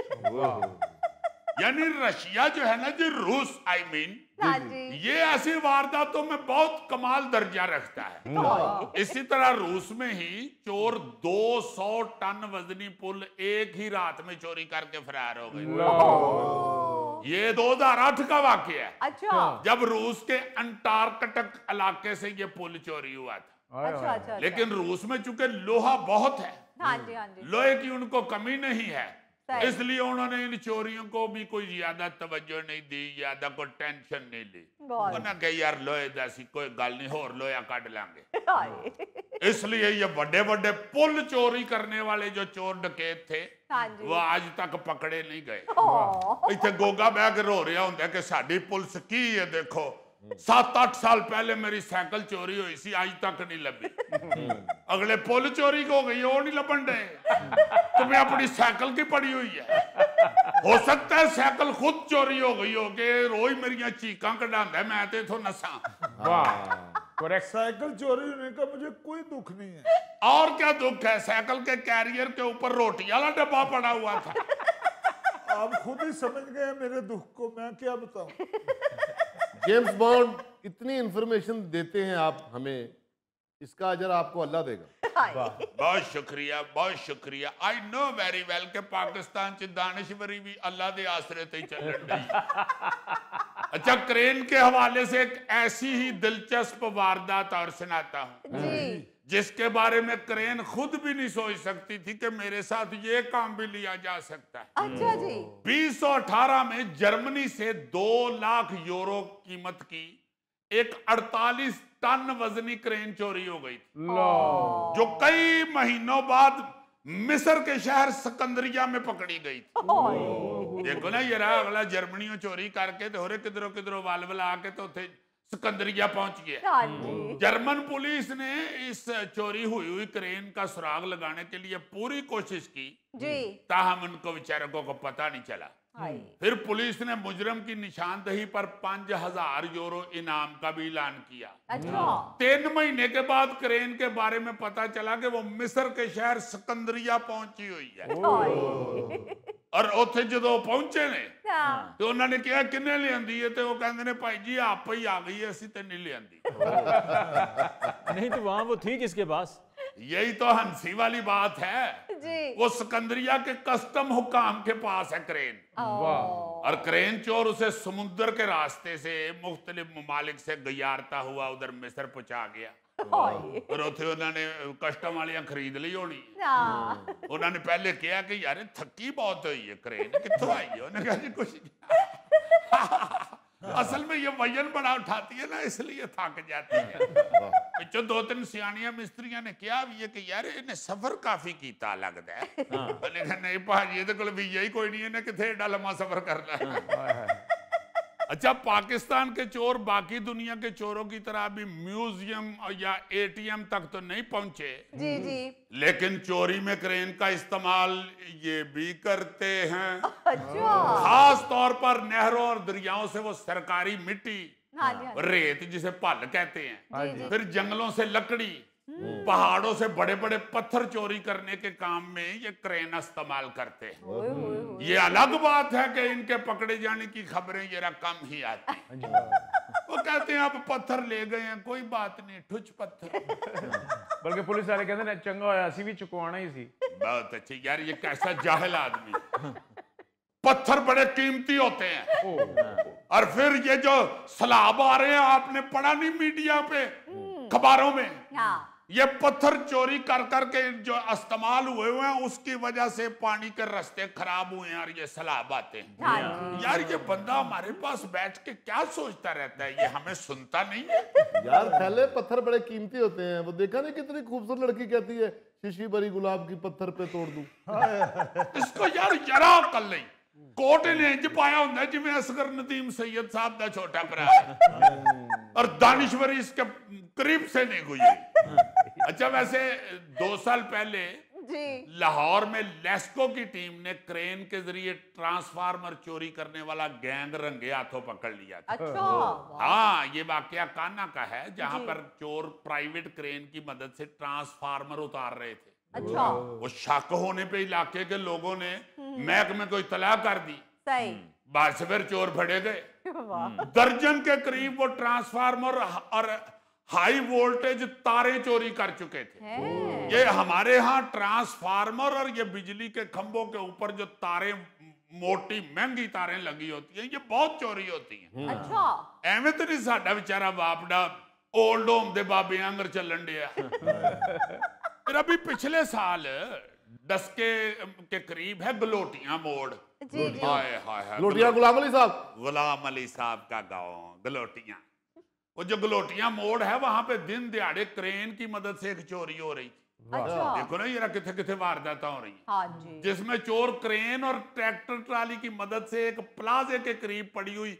यानी रशिया जो है ना जी, रूस आई मीन, हाँ जी, ये ऐसी वारदातों में बहुत कमाल दर्जा रखता है। इसी तरह रूस में ही चोर 200 टन वजनी पुल एक ही रात में चोरी करके फरार हो गए। ये 2008 का वाकया है। अच्छा, जब रूस के अंटार्कटिक इलाके से ये पुल चोरी हुआ था। अच्छा, लेकिन रूस में चूंकि लोहा बहुत है, हाँ जी, हाँ जी, लोहे की उनको कमी नहीं है, सही, इसलिए उन्होंने इन चोरियों को भी कोई ज्यादा तवज्जो नहीं दी, ज्यादा कोई टेंशन नहीं ली। उन्होंने कहा यार लोहे जैसी कोई गल नहीं, होर लोहा काट लांगे। इसलिए ये बड़े पुल चोरी करने वाले जो चोर डकैत थे, हाँ जी, वो आज तक पकड़े नहीं गए। इतने गोगा बह के रो रहा होंगे कि साडी पुलिस की है, देखो 7-8 साल पहले मेरी साइकिल चोरी हुई सी, आज तक नहीं लभी। अगले पुल चोरी हो गई, वो नहीं लबन रहे। तुम्हें अपनी साइकिल की पड़ी हुई है। हो सकता है साइकिल खुद चोरी हो गई हो कि रोज मेरी चीकां कढ़ांदा है, मैं तो इथों नसा। वाह, करेक्ट। साइकिल चोरी होने का मुझे कोई दुख नहीं है। और क्या दुख है, साइकिल के कैरियर के ऊपर रोटी वाला डब्बा पड़ा हुआ था। आप खुद ही समझ गए मेरे दुख को, मैं क्या बताऊं। जेम्स बॉन्ड, इतनी इंफॉर्मेशन देते हैं आप हमें, इसका अजर आपको अल्लाह देगा। बहुत शुक्रिया, बहुत शुक्रिया। आई नो वेरी वेल के पाकिस्तान च दानिशवरी भी अल्लाह के आसरे ते चलन दी। अच्छा, क्रेन के हवाले से एक ऐसी ही दिलचस्प वारदात और सुनाता हूँ, जिसके बारे में क्रेन खुद भी नहीं सोच सकती थी कि मेरे साथ ये काम भी लिया जा सकता है। अच्छा जी, 2018 में जर्मनी से 2 लाख यूरो कीमत की एक 48 टन वजनी क्रेन चोरी हो गई थी, जो कई महीनों बाद मिस्र के शहर सिकंदरिया में पकड़ी गई थी। देखो ना, ये रहा अगला जर्मनियों चोरी करके तो होरे किधरों वालवला आके तो थे सिकंदरिया पहुंच गया। जर्मन पुलिस ने इस चोरी हुई क्रेन का सुराग लगाने के लिए पूरी कोशिश की, जी, ताहम उनको बेचारों को पता नहीं चला। फिर पुलिस ने मुजरम की निशानदही पर 5,000 यूरो इनाम का भी ऐलान किया। 3 महीने के बाद क्रेन के बारे में पता चला कि वो मिस्र के शहर सिकंदरिया पहुंची हुई है। और उत्थे जो पहुंचे ने तो उन्होंने कहा किन्ने लियांदी है, तो वो कहते ने भाई जी आप ही आ गई है, असी तो नहीं लियांदी। नहीं तो वहां वो थी किसके पास? यही तो हंसी वाली बात है जी। वो सिकंदरिया के कस्टम हुकाम के पास है क्रेन। और क्रेन चोर उसे समुद्र के रास्ते से मुख्तलिफ ममालिक से गयारता हुआ उधर मिस्र पहुंचा गया। और उथे उन्होंने कस्टम वालियां खरीद ली होनी। उन्होंने पहले कहा कि यार थकी बहुत हुई है क्रेन, कित्थों आई है? उन्होंने कहा जी कुछ असल में ये वजन बड़ा उठाती है ना, इसलिए थक जाती है। पिछो 2-3 सियानिया मिस्त्रियां ने कहा भी है कि यार इन्हें सफर काफी कीता लगता है। मैंने कहा नहीं भाजी ये तो वीजा ही कोई नहीं है, इन्हें कितने एडा लम्मा सफर करना है। अच्छा, पाकिस्तान के चोर बाकी दुनिया के चोरों की तरह भी म्यूजियम या ATM तक तो नहीं पहुंचे जी, लेकिन चोरी में क्रेन का इस्तेमाल ये भी करते हैं। खास तौर पर नहरों और दरियाओं से वो सरकारी मिट्टी, रेत जिसे पल कहते हैं, फिर जंगलों से लकड़ी, पहाड़ों से बड़े बड़े पत्थर चोरी करने के काम में ये क्रेन इस्तेमाल करते हैं। ये अलग बात है कि इनके पकड़े जाने की खबरें जरा कम ही आती हैं। वो कहते हैं आप पत्थर ले गए हैं, कोई बात नहीं, ठुच पत्थर। बल्कि पुलिस वाले कहते हैं चंगा होया असी भी चुकवाना ही सी। बहुत अच्छी यार, ये कैसा जाहिल आदमी। पत्थर बड़े कीमती होते हैं। और फिर ये जो सलाब आ रहे हैं, आपने पढ़ा नहीं मीडिया पे, अखबारों में, ये पत्थर चोरी कर करके जो इस्तेमाल हुए हैं उसकी वजह से पानी के रास्ते खराब हुए हैं और ये सैलाब आते हैं। यार ये बंदा हमारे पास बैठ के क्या सोचता रहता है, ये हमें सुनता नहीं है। यार थैले पत्थर बड़े कीमती होते हैं। वो देखा नहीं कितनी खूबसूरत लड़की कहती है शीशी भरी गुलाब की पत्थर पे तोड़ दूं। इसको यार जरा अकल नहीं। कोट ने इंज पाया होंगे जिवें असगर नदीम सैयद साहब का छोटा भरा है और दानिश्वरी इसके करीब से नहीं गुजरी। अच्छा, वैसे 2 साल पहले लाहौर में लेस्को की टीम ने क्रेन के जरिए ट्रांसफार्मर चोरी करने वाला गैंग रंगे हाथों पकड़ लिया था। अच्छा। हाँ, ये वाकया कान्हा का है जहां पर चोर प्राइवेट क्रेन की मदद से ट्रांसफार्मर उतार रहे थे। अच्छा। वो शक होने पे इलाके के लोगों ने महकमे को इत्तला कर दी। सही। बाद से फिर चोर फड़े गए। दर्जन के करीब वो ट्रांसफार्मर और हाई वोल्टेज तारे चोरी कर चुके थे। ये हमारे यहाँ ट्रांसफार्मर और ये बिजली के खंभों के ऊपर जो तारे, मोटी महंगी तारें लगी होती हैं, ये बहुत चोरी होती हैं। अच्छा। एवं तो नहीं साडा बेचारा बापड़ा ओल्ड होम दे बाबे आंगर चलन दिया। फिर अभी पिछले साल डस्के के करीब है गलोटियां मोड़। हाय हाय हाय, गुलाम अली साहब, गुलाम अली साहब का गांव गलोटियां। वो जो गलोटियां मोड़ है वहां पे दिन दिहाड़े क्रेन की मदद से एक चोरी हो रही थी। अच्छा। देखो ना ये किथे किथे वारदात हो रही है। हाँ जी। जिसमें चोर क्रेन और ट्रैक्टर ट्राली की मदद से एक प्लाजे के करीब पड़ी हुई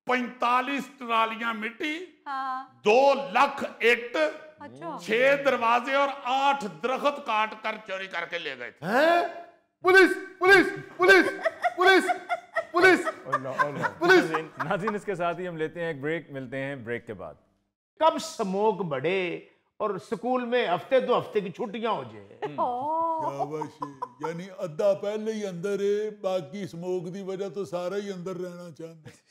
45 ट्रालियां मिट्टी, 2 लाख ईंट, 6 दरवाजे और 8 दरख्त काट कर चोरी करके ले गए थे। Police police police police police police. नाज़रीन, इसके साथ ही हम लेते हैं एक ब्रेक, मिलते हैं ब्रेक के बाद। कब स्मोक बढ़े और स्कूल में हफ्ते 2 हफ्ते की छुट्टियां हो जाए। यानी अद्धा पहले ही अंदर है, बाकी स्मोक की वजह तो सारा ही अंदर रहना चाहते।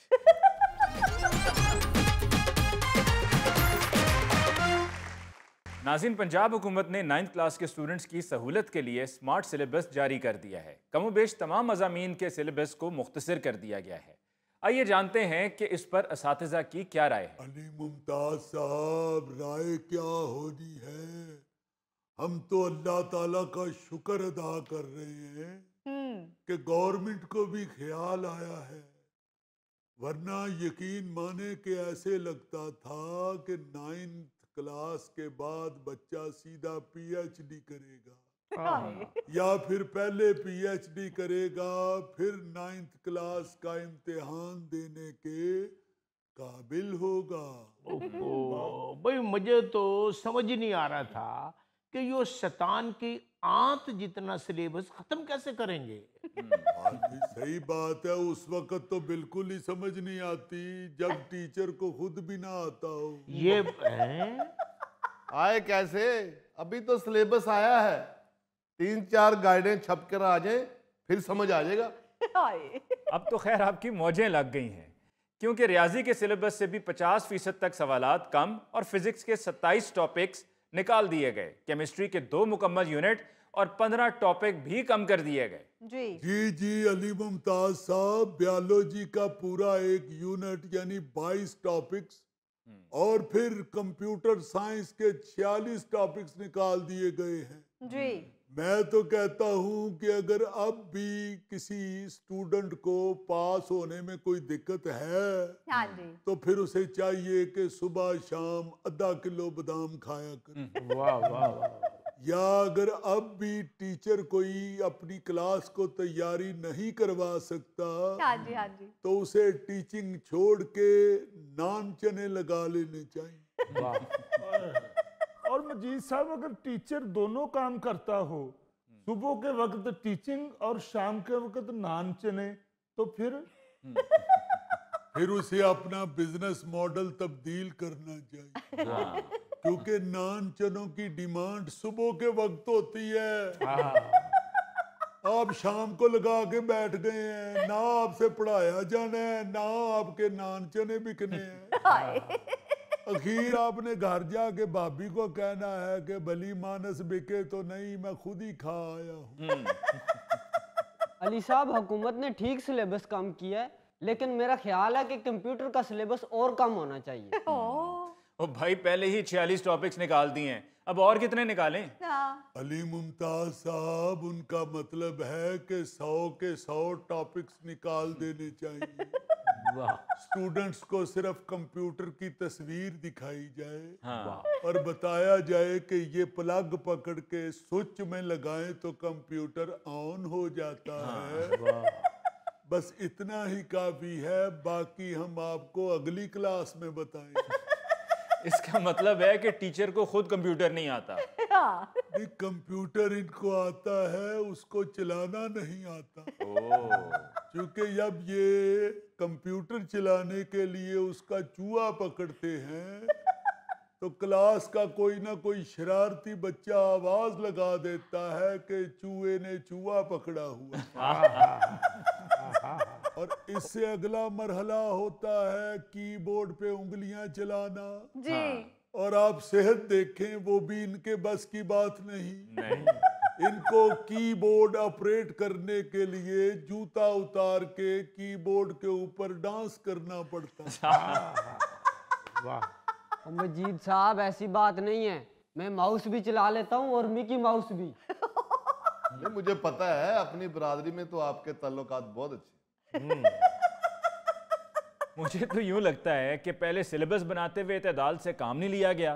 नाज़रीन, पंजाब हुकूमत ने 9th क्लास के स्टूडेंट्स की सहूलत के लिए स्मार्ट सिलेबस जारी कर दिया है। कमोबेश तमाम मज़ामीन के सिलेबस को मुख्तसर कर दिया गया है। आइए जानते हैं कि इस पर असातिज़ा की क्या राय है। अली मुमताज साहब, राय क्या होनी है? हम तो अल्लाह ताला का शुक्र अदा कर रहे हैं कि गवर्नमेंट को भी ख्याल आया है, वरना यकीन माने कि ऐसे लगता था कि 9th क्लास के बाद बच्चा सीधा PhD करेगा या फिर पहले PhD करेगा फिर 9th क्लास का इम्तिहान देने के काबिल होगा। भाई मुझे तो समझ ही नहीं आ रहा था कि यो शैतान की आंत जितना सिलेबस खत्म कैसे करेंगे। सही बात है, उस वक्त तो बिल्कुल ही समझ नहीं आती जब टीचर को खुद भी ना आता हो। ये आए कैसे? अभी तो सिलेबस आया है, 3-4 गाइडें छप कर आ जाए फिर समझ आ जाएगा। अब तो खैर आपकी मौजें लग गई हैं, क्योंकि रियाजी के सिलेबस से भी 50% तक सवालात कम और फिजिक्स के 27 टॉपिक्स निकाल दिए गए। केमिस्ट्री के 2 मुकम्मल यूनिट और 15 टॉपिक भी कम कर दिए गए। जी अली मुमताज साहब, बायोलॉजी का पूरा एक यूनिट यानी 22 टॉपिक्स और फिर कंप्यूटर साइंस के 46 टॉपिक्स निकाल दिए गए हैं। जी मैं तो कहता हूं कि अगर अब भी किसी स्टूडेंट को पास होने में कोई दिक्कत है, हाँ जी, तो फिर उसे चाहिए कि सुबह शाम आधा किलो बादाम खाया करे। वाह वाह वाह। या अगर अब भी टीचर कोई अपनी क्लास को तैयारी नहीं करवा सकता, हाँ जी, हाँ जी, तो उसे टीचिंग छोड़ के नान चने लगा लेने चाहिए। और मजीद साहब, अगर टीचर दोनों काम करता हो, सुबह के वक्त टीचिंग और शाम के वक्त नान चने, तो फिर उसे अपना बिजनेस मॉडल तब्दील करना चाहिए। क्योंकि नान चनों की डिमांड सुबह के वक्त होती है। आप शाम को लगा के बैठ गए हैं, ना आपसे पढ़ाया जाना है, ना आपके नान चने बिकने हैं। अखीर आपने घर जाके भाभी को कहना है कि भली मानस बिके तो नहीं, मैं खुद ही खा आया हूँ। अली साहब, हुकूमत ने ठीक सिलेबस कम किया है, लेकिन मेरा ख्याल है कि कंप्यूटर का सिलेबस और कम होना चाहिए। ओ भाई, पहले ही 46 टॉपिक्स निकाल दिए हैं, अब और कितने निकालें? अली मुमताज साहब, उनका मतलब है कि 100 के 100 टॉपिक्स निकाल देने चाहिए। स्टूडेंट्स को सिर्फ कंप्यूटर की तस्वीर दिखाई जाए, और बताया जाए कि ये प्लग पकड़ के स्विच में लगाएं तो कंप्यूटर ऑन हो जाता है। बस इतना ही काफी है, बाकी हम आपको अगली क्लास में बताएं। इसका मतलब है कि टीचर को खुद कंप्यूटर नहीं आता। नहीं, कंप्यूटर इनको आता है, उसको चलाना नहीं आता। क्योंकि जब ये कंप्यूटर चलाने के लिए उसका चूहा पकड़ते हैं, तो क्लास का कोई ना कोई शरारती बच्चा आवाज लगा देता है कि चूहे ने चूहा पकड़ा हुआ। और इससे अगला मरहला होता है कीबोर्ड पे उंगलियां चलाना। जी। और आप सेहत देखें, वो भी इनके बस की बात नहीं। इनको कीबोर्ड ऑपरेट करने के लिए जूता उतार के कीबोर्ड के ऊपर डांस करना पड़ता है। वाह मजीद साहब, ऐसी बात नहीं है, मैं माउस भी चला लेता हूँ और मिकी माउस भी। नहीं, मुझे पता है, अपनी बरादरी में तो आपके ताल्लुकात बहुत अच्छे। मुझे तो यूं लगता है कि पहले सिलेबस बनाते हुए इत्तेदाल से काम नहीं लिया गया,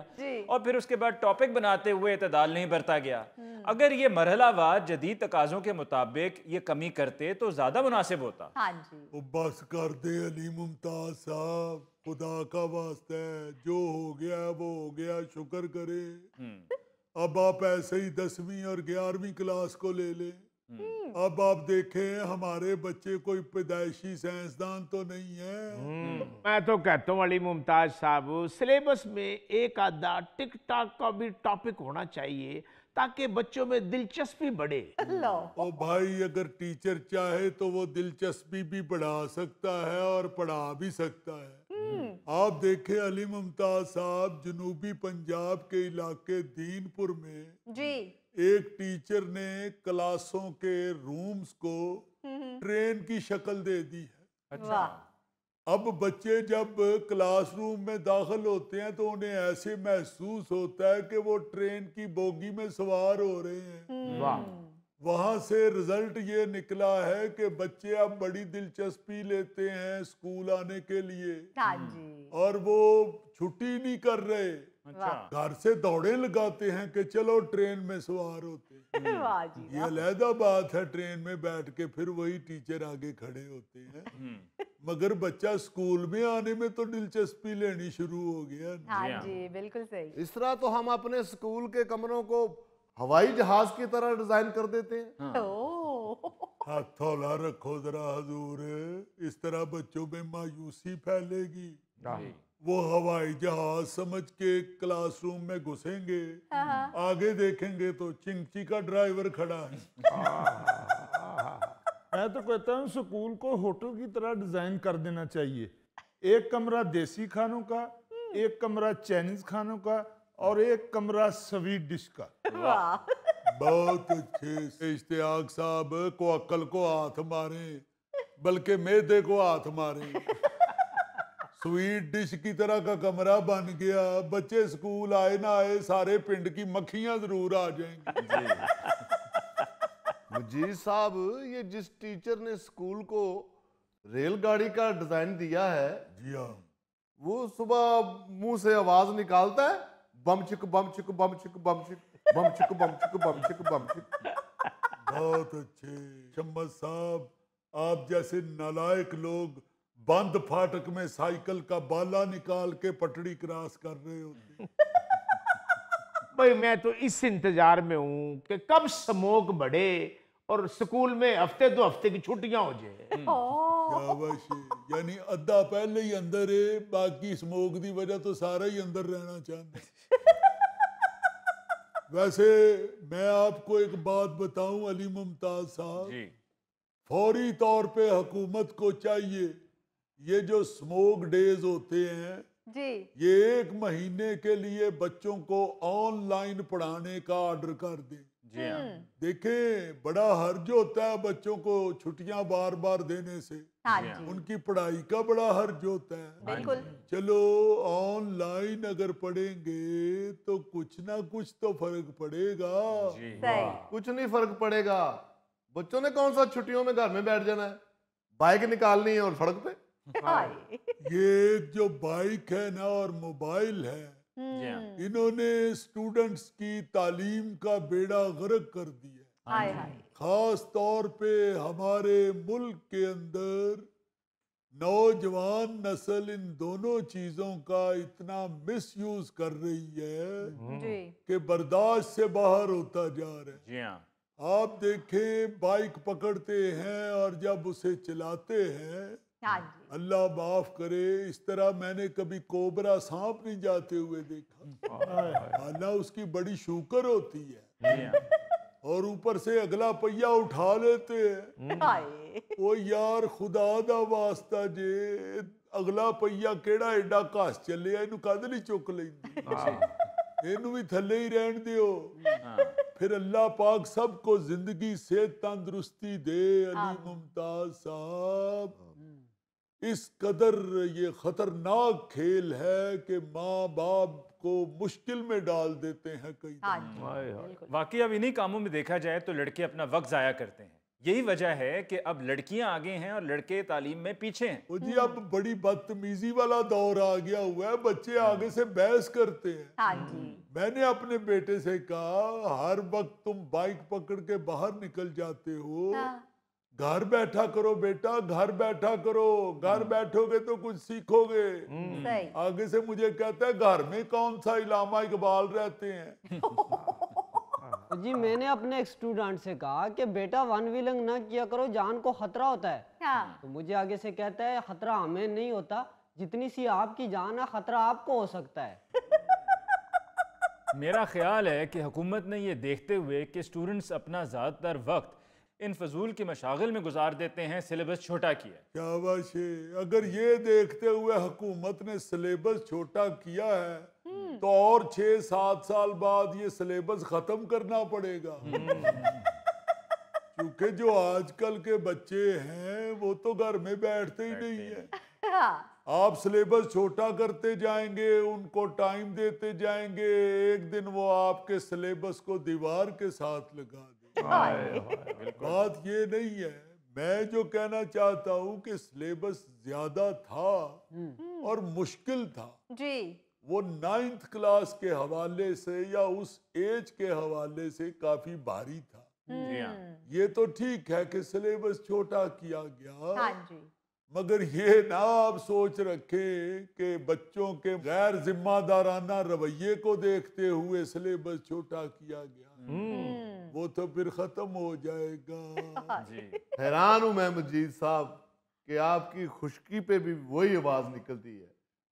और फिर उसके बाद टॉपिक बनाते हुए इत्तेदाल नहीं बरता गया। अगर ये मरहलावार जदीद तकाज़ों के मुताबिक ये कमी करते तो ज्यादा मुनासिब होता। हाँ जी। वो बस कर दे अली मुमताज साहब, खुदा का वास्ता है, जो हो गया वो हो गया, शुक्र करे। अब आप ऐसे ही 10वीं और 11वीं क्लास को ले ले। अब आप देखें, हमारे बच्चे कोई पैदाइशी साइंसदान तो नहीं है। मैं तो कहता हूँ अली मुमताज साहब, सिलेबस में एक आधा टिक टाक का भी टॉपिक होना चाहिए, ताकि बच्चों में दिलचस्पी बढ़े। ओ भाई, अगर टीचर चाहे तो वो दिलचस्पी भी बढ़ा सकता है और पढ़ा भी सकता है। आप देखें अली मुमताज साहब, जनूबी पंजाब के इलाके दीनपुर में जी एक टीचर ने क्लासों के रूम्स को ट्रेन की शक्ल दे दी है। अच्छा। अब बच्चे जब क्लासरूम में दाखिल होते हैं तो उन्हें ऐसे महसूस होता है कि वो ट्रेन की बोगी में सवार हो रहे हैं। वाह। वहां से रिजल्ट ये निकला है कि बच्चे अब बड़ी दिलचस्पी लेते हैं स्कूल आने के लिए। हाँ जी। और वो छुट्टी नहीं कर रहे, घर से दौड़े लगाते हैं कि चलो ट्रेन में सवार होते। वाह जी, ये अलहदा बात है, ट्रेन में बैठ के फिर वही टीचर आगे खड़े होते हैं। मगर बच्चा स्कूल में आने में तो दिलचस्पी लेनी शुरू हो गया। हाँ जी, बिल्कुल सही। इस तरह तो हम अपने स्कूल के कमरों को हवाई जहाज की तरह डिजाइन कर देते हैं। हाथ हौला रखो जरा हजूर, इस तरह बच्चों में मायूसी फैलेगी। वो हवाई जहाज समझ के क्लासरूम में घुसेंगे, आगे देखेंगे तो चिंची का ड्राइवर खड़ा है। मैं तो कहता हूँ स्कूल को होटल की तरह डिजाइन कर देना चाहिए। एक कमरा देसी खानों का, एक कमरा चाइनीज खानों का और एक कमरा स्वीट डिश का। बहुत अच्छे। इश्तियाक साहब को अक्ल को हाथ मारे, बल्कि मैदे को हाथ मारे। स्वीट डिश की तरह का कमरा बन गया। बच्चे स्कूल आए ना आए, सारे पिंड की मक्खियां जरूर आ जाएंगी। मुजीब साहब, ये जिस टीचर ने स्कूल को रेलगाड़ी का डिजाइन दिया है, जी हाँ, वो सुबह मुंह से आवाज निकालता है, बम चिक बम चिक बम चिक बम चिक बम चिक बम चिक बम चिक बम चिक। बहुत अच्छे। शम्मद साहब, आप जैसे नालायक लोग बंद फाटक में साइकिल का बाला निकाल के पटड़ी क्रॉस कर रहे होते। भाई मैं तो इस इंतजार में हूँ कि कब स्मोक बढ़े और स्कूल में हफ्ते 2 हफ्ते की छुट्टियां हो जाए। शाबाश। यानी अद्धा पहले ही अंदर है, बाकी स्मोक की वजह तो सारा ही अंदर रहना चाहते। वैसे मैं आपको एक बात बताऊं अली मुमताज साहब, फौरी तौर पे हुकूमत को चाहिए ये जो स्मोक डेज होते हैं जी, ये 1 महीने के लिए बच्चों को ऑनलाइन पढ़ाने का ऑर्डर कर दें। जी हाँ। देखें, बड़ा हर्ज होता है बच्चों को छुट्टियां बार बार देने से। हाँ जी, उनकी पढ़ाई का बड़ा हर्ज होता है। बिल्कुल। चलो ऑनलाइन अगर पढ़ेंगे तो कुछ ना कुछ तो फर्क पड़ेगा। सही। कुछ नहीं फर्क पड़ेगा। बच्चों ने कौन सा छुट्टियों में घर में बैठ जाना है, बाइक निकालनी है और सड़क पे। ये जो बाइक है ना और मोबाइल है, इन्होंने स्टूडेंट्स की तालीम का बेड़ा गर्क कर दिया। हाय हाय। खास तौर पे हमारे मुल्क के अंदर नौजवान नस्ल इन दोनों चीजों का इतना मिसयूज कर रही है जी, कि बर्दाश्त से बाहर होता जा रहा है। जी हाँ। आप देखें, बाइक पकड़ते हैं और जब उसे चलाते हैं, हाँ जी, अल्लाह माफ करे, इस तरह मैंने कभी कोबरा सांप नहीं जाते हुए देखा। हालांकि उसकी बड़ी शुक्र होती है और ऊपर से अगला पहिया उठा लेते हैं। हाय। ओ यार, खुदा दा वास्ता जे अगला पहिया केड़ा एडा घस चले, इनू कद नहीं चुक लेंदी, इनू भी थले ही रहन दियो। फिर अल्लाह पाक सबको जिंदगी से तंदुरुस्ती दे। अली मुमताज साहब, इस कदर ये खतरनाक खेल है कि माँ बाप को मुश्किल में डाल देते हैं कई दफा। वाकई अब इन्हीं कामों में देखा जाए तो लड़के अपना वक्त जाया करते हैं। यही वजह है कि अब लड़कियां आगे हैं और लड़के तालीम में पीछे हैं। वो जी अब बड़ी बदतमीजी वाला दौर आ गया हुआ है, बच्चे आगे से बहस करते हैं। हाँ जी, मैंने अपने बेटे से कहा, हर वक्त तुम बाइक पकड़ के बाहर निकल जाते हो, घर बैठा करो बेटा, घर बैठा करो, घर बैठोगे तो कुछ सीखोगे। सही। आगे से मुझे कहता है, घर में कौन सा इलामा इकबाल रहते हैं। जी मैंने अपने एक स्टूडेंट से कहा कि बेटा वन व्हीलिंग ना किया करो, जान को खतरा होता है। हाँ। तो मुझे आगे से कहता है, खतरा हमें नहीं होता, जितनी सी आपकी जान है खतरा आपको हो सकता है। मेरा ख्याल है कि हुकूमत ने ये देखते हुए कि स्टूडेंट्स अपना ज़्यादातर वक्त इन फजूल के मशागिल में गुजार देते हैं, सिलेबस छोटा किया। शाबाश। अगर ये देखते हुए हुकूमत ने सिलेबस छोटा किया है तो और 6-7 साल बाद ये सिलेबस खत्म करना पड़ेगा। क्योंकि जो आजकल के बच्चे हैं वो तो घर में बैठते ही नहीं है। आप सिलेबस छोटा करते जाएंगे, उनको टाइम देते जाएंगे, एक दिन वो आपके सिलेबस को दीवार के साथ लगा दें। बात ये नहीं है। मैं जो कहना चाहता हूँ कि सिलेबस ज्यादा था और मुश्किल था जी, वो 9th क्लास के हवाले से या उस एज के हवाले से काफी भारी था। ये तो ठीक है कि सिलेबस छोटा किया गया। हाँ जी, मगर ये ना आप सोच रखे कि बच्चों के गैर जिम्मेदाराना रवैये को देखते हुए सिलेबस छोटा किया गया। वो तो फिर खत्म हो जाएगा। जी हैरान हूं मैं मजीद साहब कि आपकी खुशकी पे भी वही आवाज निकलती है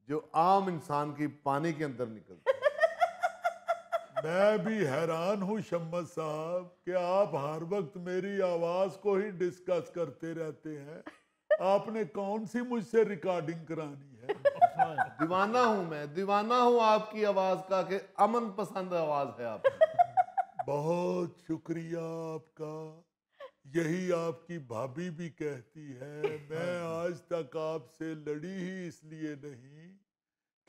जो आम इंसान की पानी के अंदर निकलती है। मैं भी हैरान हूँ शम्मद साहब कि आप हर वक्त मेरी आवाज को ही डिस्कस करते रहते हैं। आपने कौन सी मुझसे रिकॉर्डिंग करानी है? दीवाना हूं मैं, दीवाना हूं आपकी आवाज का कि अमन पसंद आवाज है आपकी। बहुत शुक्रिया आपका। यही आपकी भाभी भी कहती है। मैं आज तक आपसे लड़ी ही इसलिए नहीं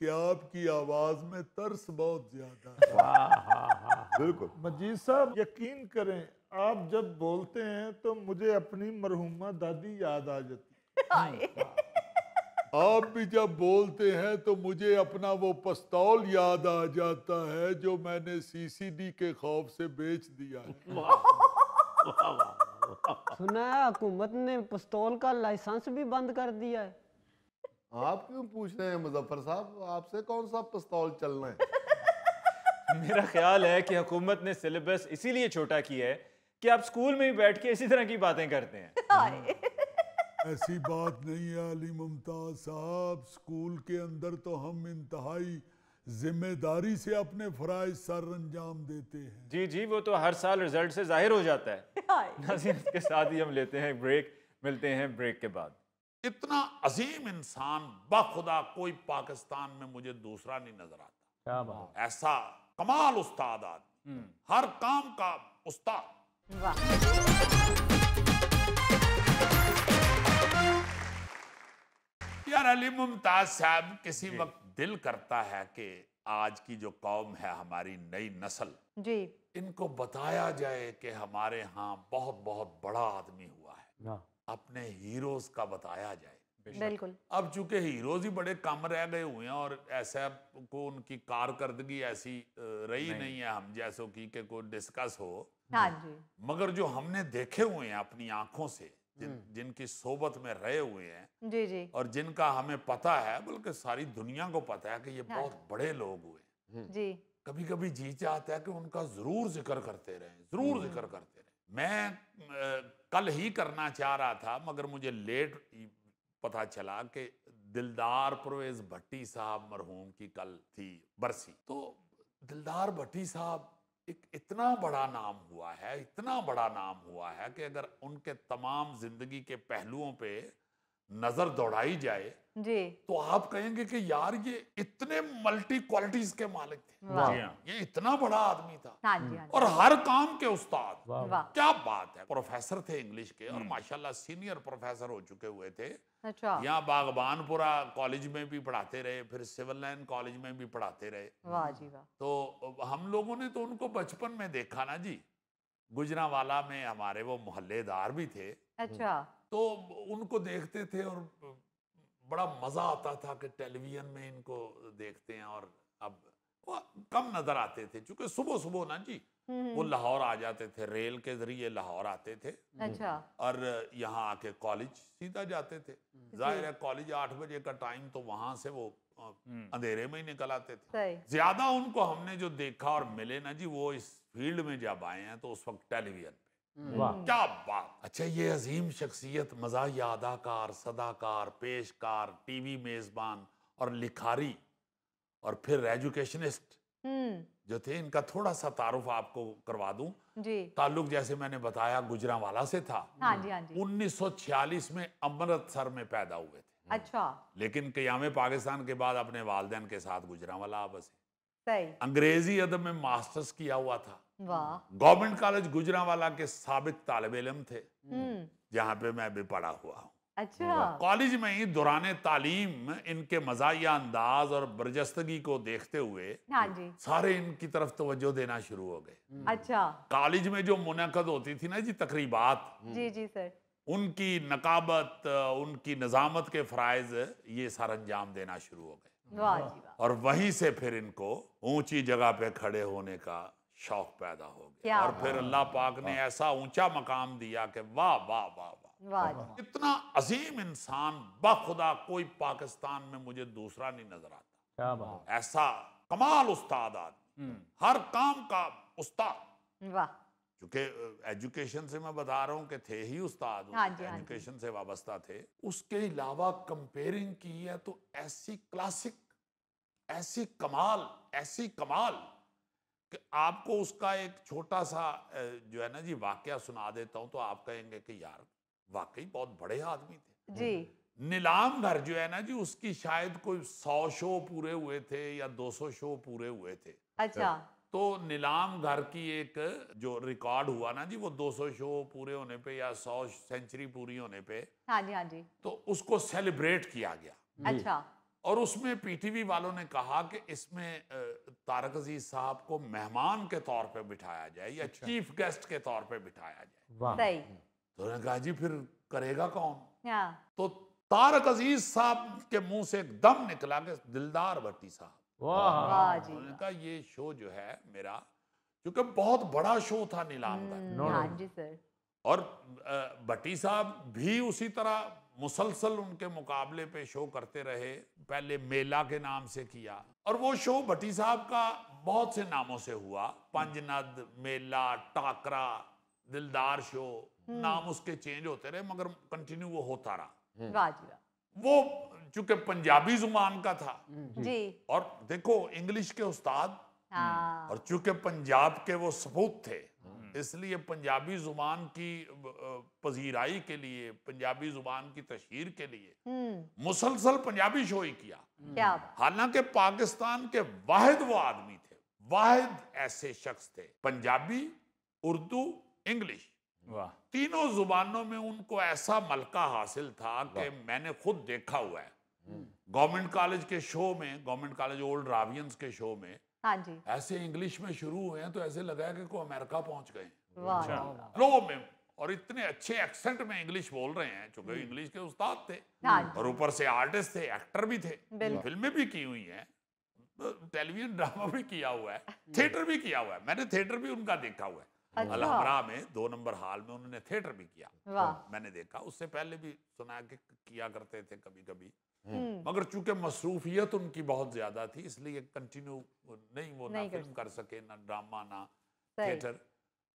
कि आपकी आवाज में तरस बहुत ज्यादा है। बिल्कुल। मजीद साहब यकीन करें, आप जब बोलते हैं तो मुझे अपनी मरहुमा दादी याद आ जाती है। आप भी जब बोलते हैं तो मुझे अपना वो पिस्तौल याद आ जाता है जो मैंने सीसीडी के खौफ से बेच दिया है। सुना है हुकूमत ने पिस्तौल का लाइसेंस भी बंद कर दिया है। आप क्यों पूछ रहे हैं मुजफ्फर साहब, आपसे कौन सा पिस्तौल चलना है? मेरा ख्याल है कि हुकूमत ने सिलेबस इसीलिए छोटा किया है कि आप स्कूल में ही बैठ के इसी तरह की बातें करते हैं। ऐसी बात नहीं है अली मुमताज साहब। स्कूल के अंदर तो हम इंतहाई जिम्मेदारी से अपने फराइज सर अंजाम देते हैं। जी जी, वो तो हर साल रिजल्ट से जाहिर हो जाता है। नाज़रीन, इसके साथ ही हम लेते हैं ब्रेक। मिलते हैं ब्रेक के बाद। इतना अजीम इंसान बाखुदा कोई पाकिस्तान में मुझे दूसरा नहीं नजर आता। क्या बात। ऐसा कमाल उस्ताद आदमी, हर काम का उस्ताद। यार अली मुमताज साहब, किसी वक्त दिल करता है कि आज की जो कौम है, हमारी नई नस्ल जी, इनको बताया जाए कि हमारे यहाँ बहुत बहुत बड़ा आदमी हुआ है। अपने हीरोज का बताया जाए। बिल्कुल। अब चूंकि हीरोज ही बड़े कम रह गए हुए हैं और ऐसा को उनकी कारकर्दगी ऐसी रही नहीं है हम जैसों की कि कोई डिस्कस हो। हाँ जी। मगर जो हमने देखे हुए हैं अपनी आंखों से, जिनकी सोबत में रहे हुए हैं जी जी। और जिनका हमें पता है, बल्कि सारी दुनिया को पता है कि ये बहुत बड़े लोग हुए। जी। कभी कभी जी चाहता है कि उनका जरूर जिक्र करते रहें, जरूर जिक्र करते रहें। मैं कल ही करना चाह रहा था मगर मुझे लेट पता चला कि दिलदार परवेज भट्टी साहब मरहूम की कल थी बरसी। तो दिलदार भट्टी साहब एक इतना बड़ा नाम हुआ है, इतना बड़ा नाम हुआ है कि अगर उनके तमाम जिंदगी के पहलुओं पे नजर दौड़ाई जाए जी, तो आप कहेंगे कि यार ये इतने मल्टी क्वालिटीज के मालिक थे। वाह। ये इतना बड़ा आदमी था हाँ जी, हाँ जी। और हर काम के उस्ताद। वाह। क्या बात है। प्रोफेसर थे इंग्लिश के और माशाल्लाह सीनियर प्रोफेसर हो चुके हुए थे। अच्छा। यहाँ बागबानपुरा कॉलेज में भी पढ़ाते रहे, फिर सिविल लाइन कॉलेज में भी पढ़ाते रहे। वाह जी वाह। तो हम लोगों ने तो उनको बचपन में देखा ना जी। गुजरांवाला में हमारे वो मोहल्लेदार भी थे, अच्छा। तो उनको देखते थे और बड़ा मजा आता था कि टेलीविजन में इनको देखते हैं। और अब वो कम नजर आते थे क्योंकि सुबह सुबह ना जी वो लाहौर आ जाते थे, रेल के जरिए लाहौर आते थे। अच्छा। और यहाँ आके कॉलेज सीधा जाते थे। जाहिर है कॉलेज 8 बजे का टाइम, तो वहां से वो अंधेरे में ही निकल आते थे। सही। ज्यादा उनको हमने जो देखा और मिले ना जी, वो इस फील्ड में जब आए हैं तो उस वक्त टेलीविजन पे। वाह। क्या बात। अच्छा, ये अजीम शख्सियत, मज़ाहिया अदाकार, सदाकार, पेशकार, टीवी मेजबान और लिखारी और फिर एजुकेशनिस्ट जो थे, इनका थोड़ा सा तारुफ आपको करवा दूं। जी। ताल्लुक जैसे मैंने बताया गुजरांवाला से था। हाँ जी, हाँ जी। 1946 में अमृतसर में पैदा हुए थे, अच्छा। लेकिन क़याम पाकिस्तान के बाद अपने वालिदैन के साथ गुजरांवाला आ बसे। सही। अंग्रेजी अदब में मास्टर्स किया हुआ था। वाह। गवर्नमेंट कॉलेज गुजरांवाला के साबिक तालिब इल्म थे, जहाँ पे मैं भी पढ़ा हुआ हूँ। अच्छा। कॉलेज में ही दौरान तालीम इनके मज़ाहिया अंदाज और बरजस्तगी को देखते हुए हाँ जी। सारे इनकी तरफ तवज्जो देना शुरू हो गए। अच्छा। कॉलेज में जो मुनक़द होती थी ना जी तकरीबात, जी जी सर। उनकी नकाबत, उनकी निज़ामत के फ़राइज़ ये सर अंजाम देना शुरू हो गए। वाह जी वाह। और वहीं से फिर इनको ऊंची जगह पे खड़े होने का शौक पैदा हो गया। क्या और फिर अल्लाह पाक ने ऐसा ऊंचा मकाम दिया कि वाह वाह वाह वाह। वाह जी। इतना अजीम इंसान बाखुदा कोई पाकिस्तान में मुझे दूसरा नहीं नजर आता। क्या बात। ऐसा कमाल उस्ताद आदमी, हर काम का उस्ताद। वाह। क्योंकि एजुकेशन से मैं बता रहा हूँ कि थे ही उस्ताद, हाँ जी, हाँ जी। एजुकेशन से वाबस्ता थे। उसके अलावा कंपेयरिंग की है तो ऐसी क्लासिक, ऐसी कमाल कि आपको उसका एक छोटा सा जो है ना जी वाकया सुना देता हूँ तो आप कहेंगे कि यार वाकई बहुत बड़े आदमी थे जी। नीलाम घर जो है ना जी, उसकी शायद कोई 100 शो पूरे हुए थे या 200 शो पूरे हुए थे। अच्छा। तो नीलाम घर की एक जो रिकॉर्ड हुआ ना जी, वो 200 शो पूरे होने पे या 100 सेंचुरी पूरी होने पे, हाँ जी, हाँ जी। तो उसको सेलिब्रेट किया गया। अच्छा। और उसमें पीटीवी वालों ने कहा कि इसमें तारक अजीज साहब को मेहमान के तौर पे बिठाया जाए या चीफ गेस्ट के तौर पे बिठाया जाए। सही। तो उन्होंने कहा जी फिर करेगा कौन? हाँ। तो तारक अजीज साहब के मुंह से एकदम निकला कि दिलदार भट्टी साहब। वाह जी। उन्होंने कहा ये शो जो है मेरा, क्योंकि बहुत बड़ा शो था नीलाम का। हाँ जी सर। और भट्टी साहब भी उसी तरह मुसलसल उनके मुकाबले पे शो करते रहे। पहले मेला के नाम से किया और वो शो भट्टी साहब का बहुत से नामों से हुआ, पंजनद, मेला, टाकरा, दिलदार शो, नाम उसके चेंज होते रहे मगर कंटिन्यू वो होता रहा। वाह जी वाह। वो चूंकि पंजाबी जुबान का था जी। और देखो इंग्लिश के उस्ताद, हाँ। और चूंकि पंजाब के वो सपूत थे, इसलिए पंजाबी जुबान की पजीराई के लिए, पंजाबी जुबान की तशहीर के लिए मुसलसल पंजाबी शो ही किया। क्या बात। हालांकि पाकिस्तान के वाहिद वो आदमी थे, वाहिद ऐसे शख्स थे, पंजाबी, उर्दू, इंग्लिश, वाह, तीनों जुबानों में उनको ऐसा मलका हासिल था कि मैंने खुद देखा हुआ है। गवर्नमेंट कॉलेज के शो में, गवर्नमेंट कॉलेज ओल्ड रावियंस के शो में हाँ जी। ऐसे इंग्लिश में शुरू हुए हैं तो ऐसे लगा है कि कोई अमेरिका पहुंच गए वाह। फ्लो में, और इतने अच्छे एक्सेंट में इंग्लिश बोल रहे हैं चूंकि इंग्लिश के उस्ताद थे हाँ जी। और ऊपर से आर्टिस्ट थे, एक्टर भी थे, बिल्कुल। फिल्में भी की हुई हैं, टेलीविजन ड्रामा भी किया हुआ है, थिएटर भी किया हुआ है। मैंने थिएटर भी उनका देखा हुआ है। अच्छा। अलहमरा में 2 नंबर हॉल में उन्होंने थिएटर भी किया, वाह। मैंने देखा। उससे पहले भी सुना कि किया करते थे कभी कभी, मगर चूंकि मसरूफियत उनकी बहुत ज्यादा थी इसलिए कंटिन्यू नहीं, वो ना नहीं कर फिल्म कर सके, ना ड्रामा, ना सही। थिएटर।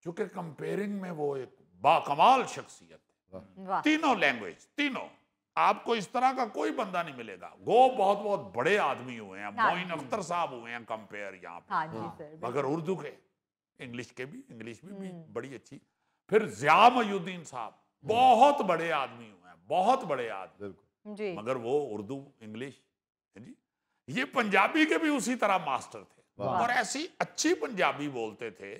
चूंकि कंपेयरिंग में वो एक बाकमाल शख्सियत है। वाह। तीनों लैंग्वेज, तीनों, आपको इस तरह का कोई बंदा नहीं मिलेगा। गो बहुत बहुत बड़े आदमी हुए हैं, हाँ मोइन अख्तर साहब हुए हैं कंपेयर यहाँ पे, हाँ जी सर। मगर उर्दू के, इंग्लिश के भी, इंग्लिश भी बड़ी अच्छी। फिर ज़िया मयूद्दीन साहब बहुत बड़े आदमी हुए हैं, बहुत बड़े आदमी, जी। मगर वो उर्दू, इंग्लिश जी। ये पंजाबी के भी उसी तरह मास्टर थे और ऐसी अच्छी पंजाबी बोलते थे,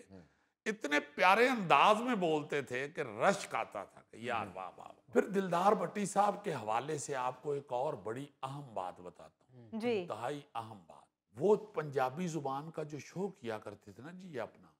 इतने प्यारे अंदाज में बोलते थे कि रश्क आता था कि यार वाह वाह। फिर दिलदार भट्टी साहब के हवाले से आपको एक और बड़ी अहम बात बताता हूँ, जी। इंतहाई अहम बात। वो पंजाबी जुबान का जो शो किया करते थे ना जी, ये अपना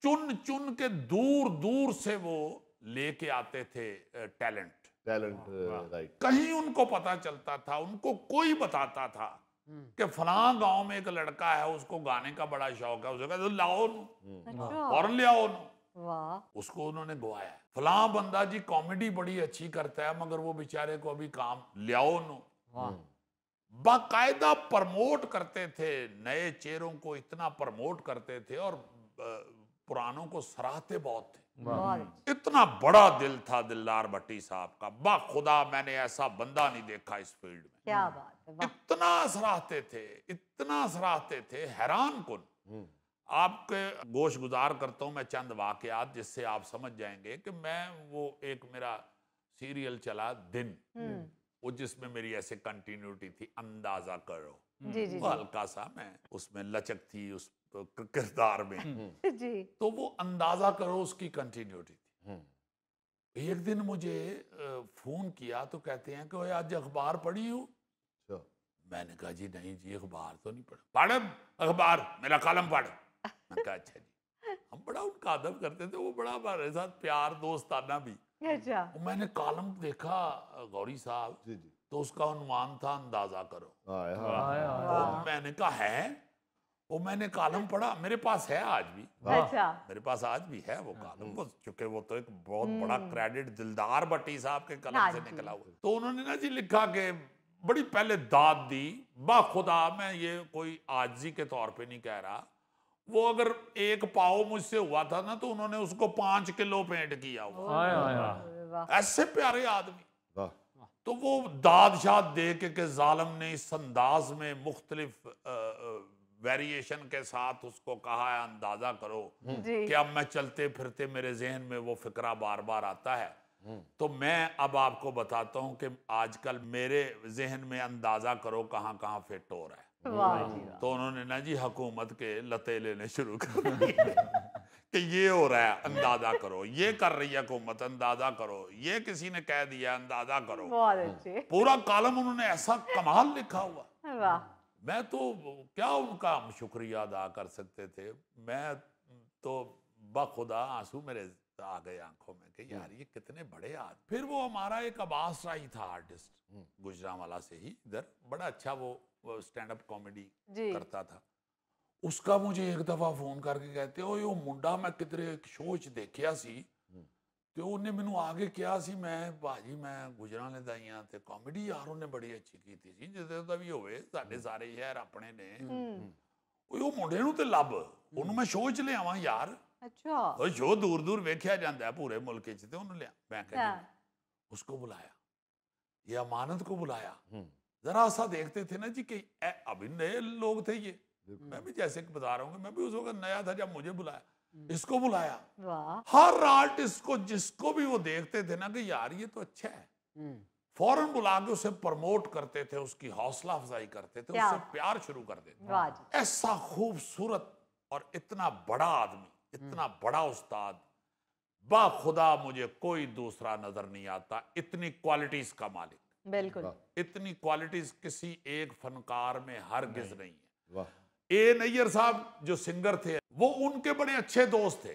चुन चुन के दूर दूर से वो लेके आते थे टैलेंट। राइट। कहीं उनको पता चलता था, उनको कोई बताता था कि फलां गांव में एक लड़का है, उसको गाने का बड़ा शौक है, उसे कहते लाओ अच्छा। फौरन ले आओ। वाह। उसको उन्होंने गवाया। फलां बंदा जी कॉमेडी बड़ी अच्छी करता है मगर वो बेचारे को अभी काम ले आओ। बाकायदा प्रमोट करते थे, नए चेहरों को इतना प्रमोट करते थे और पुरानों को सराहते बहुत थे। इतना बड़ा दिल था दिलदार भट्टी साहब का, बाखुदा मैंने ऐसा बंदा नहीं देखा इस फील्ड में। क्या बात है। वाह। इतना सराहते थे, इतना सराहते थे, हैरान कुन। आपके गोश गुजार करता हूं मैं चंद वाकयात जिससे आप समझ जाएंगे कि मैं, वो एक मेरा सीरियल चला दिन, वो जिसमें मेरी ऐसे कंटिन्यूटी थी, अंदाजा करो। जी जी वो हल्का सा मैं उसमें लचक थी उस किरदार में, जी। तो वो अंदाजा करो उसकी कंटिन्यूटी थी। एक दिन मुझे फोन किया तो कहते हैं कि ओए आज अखबार पढ़ी हो? मैंने कहा जी नहीं जी, अखबार तो नहीं पढ़ा। पढ़ अखबार, मेरा कॉलम पढ़। मैंने कहा अच्छा जी। हम बड़ा उनका अदब करते थे, वो बड़ा हमारे साथ प्यार दोस्ताना भी। अच्छा। मैंने कॉलम देखा गौरी साहब, तो उसका उन्वान था अंदाजा करो। तो मैंने कहा है, वो मैंने कॉलम पढ़ा, मेरे पास है आज भी। अच्छा। मेरे पास आज भी है वो कॉलम, वो चूंकि वो तो एक बहुत बड़ा क्रेडिट दिलदार भट्टी साहब के कलम से निकला हुआ। तो उन्होंने ना जी लिखा कि बड़ी पहले दाद दी, बाखुदा मैं ये कोई आजी के तौर पे नहीं कह रहा, वो अगर एक पाव मुझसे हुआ था ना तो उन्होंने उसको 5 किलो पेंट किया हुआ। वाह ऐसे प्यारे आदमी। वाह। तो वो दाद शाद दे के जालिम ने इस अंदाज में मुख्तलिफ वेरिएशन के साथ उसको कहा है अंदाजा करो जी। कि अब मैं चलते फिरते मेरे जहन में वो फिक्रा बार बार आता है। तो मैं अब आपको बताता हूँ कि आजकल मेरे जहन में अंदाजा करो कहाँ कहाँ फिट हो रहा है। वाह जी वाह। तो उन्होंने ना जी हुकूमत के लते लेने शुरू कर दिए कि ये हो रहा है अंदाजा करो, ये कर रही है हुकूमत अंदाजा करो, ये किसी ने कह दिया अंदाजा करो। बहुत अच्छे। पूरा कॉलम उन्होंने ऐसा कमाल लिखा हुआ। वाह। मैं तो क्या उनका हम शुक्रिया अदा कर सकते थे। मैं तो बखुदा आंसू मेरे आ गए आंखों में कि यार ये कितने बड़े आदमी। फिर वो हमारा एक अब्बास राई था आर्टिस्ट, गुजरांवाला से ही इधर, बड़ा अच्छा वो स्टैंड अप कॉमेडी करता था। उसका मुझे एक दफा फोन करके कहते ओ यो मुंडा मैं किधरे एक शो च देखिया सी ਤੇ ਉਹਨੇ ਮੈਨੂੰ ਆਗੇ ਕਿਹਾ ਸੀ ਮੈਂ ਭਾਜੀ ਮੈਂ ਗੁਜਰਾਂਵਾਲੇ ਦਾ ਹੀ ਆ ਤੇ ਕਾਮੇਡੀ ਯਾਰ ਉਹਨੇ ਬੜੀ ਅੱਛੀ ਕੀਤੀ ਸੀ ਜਿਹਦੇ ਦਾ ਵੀ ਹੋਵੇ ਸਾਡੇ ਸਾਰੇ ਸ਼ਹਿਰ ਆਪਣੇ ਨੇ ਉਹ ਮੁੰਡੇ ਨੂੰ ਤੇ ਲੱਭ ਉਹਨੂੰ ਮੈਂ ਸ਼ੋਅ 'ਚ ਲਿਆਵਾਂ ਯਾਰ। अच्छा। ਉਹ ਸ਼ੋਅ ਦੂਰ ਦੂਰ ਵੇਖਿਆ ਜਾਂਦਾ ਪੂਰੇ ਮੁਲਕ 'ਚ ਤੇ ਉਹਨੂੰ ਲਿਆ। मैं कहा उसको बुलाया, ये अमानत को बुलाया, जरा सा देखते थे ना जी कि अभी नए लोग थे ये, मैं भी जैसे बता रहा हूँ मैं भी उस वक्त नया था जब मुझे बुलाया, इसको बुलाया। हर आर्टिस्ट को जिसको भी वो देखते थे ना कि यार ये तो अच्छा है, फौरन बुला के उसे प्रमोट करते थे, उसकी हौसला अफजाई करते थे, उससे प्यार शुरू कर देते थे। ऐसा खूबसूरत और इतना बड़ा आदमी, इतना बड़ा उस्ताद, बाखुदा मुझे कोई दूसरा नजर नहीं आता। इतनी क्वालिटीज का मालिक, बिल्कुल इतनी क्वालिटीज किसी एक फनकार में हरगिज नहीं है। ए नैयर साहब जो सिंगर थे वो उनके बड़े अच्छे दोस्त थे।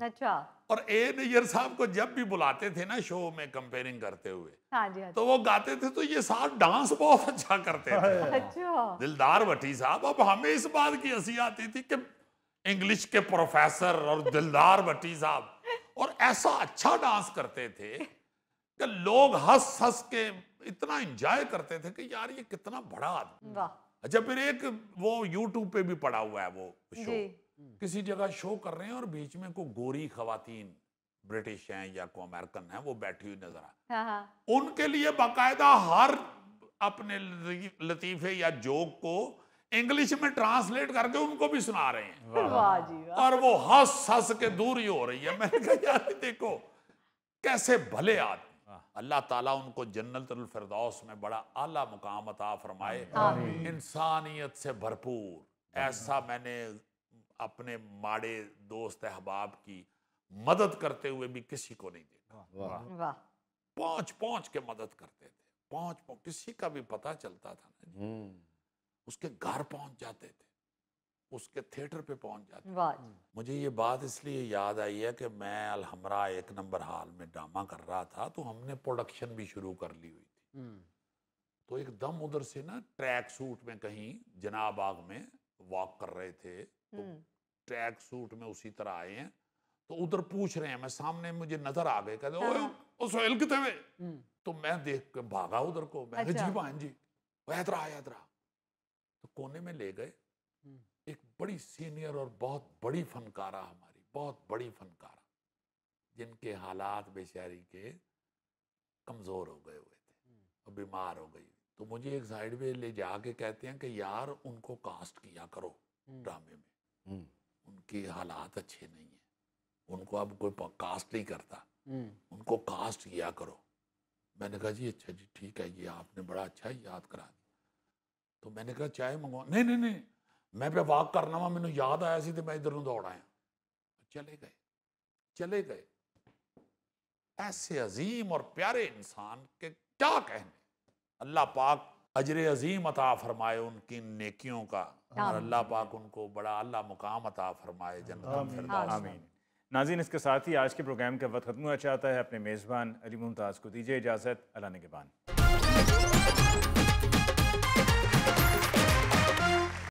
अच्छा। और ए नैयर साहब को जब भी बुलाते थे ना शो में कंपेयरिंग करते हुए, हाँ जी, हाँ जी। तो वो गाते थे तो ये साहब डांस बहुत अच्छा करते थे। अच्छा। दिलदार भट्टी साहब, अब हमें इस बात की हंसी आती थी कि इंग्लिश के प्रोफेसर और दिलदार भट्टी साहब और ऐसा अच्छा डांस करते थे कि लोग हंस हंस के इतना एंजॉय करते थे कि यार ये कितना बड़ा आदमी। अच्छा, फिर एक वो यूट्यूब पे भी पड़ा हुआ है वो शो, किसी जगह शो कर रहे हैं और बीच में कोई गोरी खवातीन ब्रिटिश हैं या कोई अमेरिकन है वो बैठी हुई नजर आए, उनके लिए बाकायदा हर अपने लतीफे या जोक को इंग्लिश में ट्रांसलेट करके उनको भी सुना रहे हैं। वाह जी वाह। और वो हंस हंस के दूर ही हो रही है। मैंने कहा यार देखो कैसे भले आदमी, अल्लाह ताला उनको जन्नतुल फिरदौस में बड़ा आला मुकाम अता फरमाए, इंसानियत से भरपूर। ऐसा मैंने अपने माड़े दोस्त अहबाब की मदद करते हुए भी किसी को नहीं देखा। पहुंच पहुंच के मदद करते थे, पहुंच पहुंच, किसी का भी पता चलता था ना उसके घर पहुंच जाते थे, उसके थिएटर पे पहुंच जाते थे। मुझे ये बात इसलिए याद आई है कि मैं अलहमरा 1 नंबर हॉल में ड्रामा कर रहा था तो हमने प्रोडक्शन भी शुरू कर ली हुई थी। तो एकदम उधर से ना ट्रैक सूट में कहीं जनाब बाग में वॉक कर रहे थे, तो ट्रैक सूट में उसी तरह आए हैं तो उधर पूछ रहे हैं, मैं सामने मुझे नजर आ गए, कहते ओए सोहेल कितने में? तो मैं देख के भागा उधर को, मैं जी बहन जी यात्रा। तो कोने में ले गए, एक बड़ी सीनियर और बहुत बड़ी फनकारा, हमारी बहुत बड़ी फनकारा, जिनके हालात बेचारी के कमजोर हो गए हुए थे और बीमार हो गई। तो मुझे एक साइड पे ले जाके कहते हैं कि यार उनको कास्ट किया करो ड्रामे में, उनके हालात अच्छे नहीं है, उनको अब कोई कास्ट नहीं करता, उनको कास्ट किया करो। मैंने कहा जी अच्छा जी ठीक है, ये आपने बड़ा अच्छा याद करा दिया। तो मैंने कहा चाय मंगवा, नहीं मैं पे वाक करना वा, मैंने याद आया सी तो मैं इधर दौड़ आया। चले गए। ऐसे अजीम और प्यारे इंसान के क्या कहने। अल्लाह पाक अजर अजीम अता फरमाए उनकी नेकियों का, और अल्लाह पाक उनको बड़ा अल्लाह मुकाम अता फरमाए जन्नत फिरदौस। आमीन। नाज़रीन, इसके साथ ही आज के प्रोग्राम का वक्त खत्म हुआ चाहता है। अपने मेज़बान अली मुमताज़ को दीजिए इजाज़त। अल्लाह ने के बान।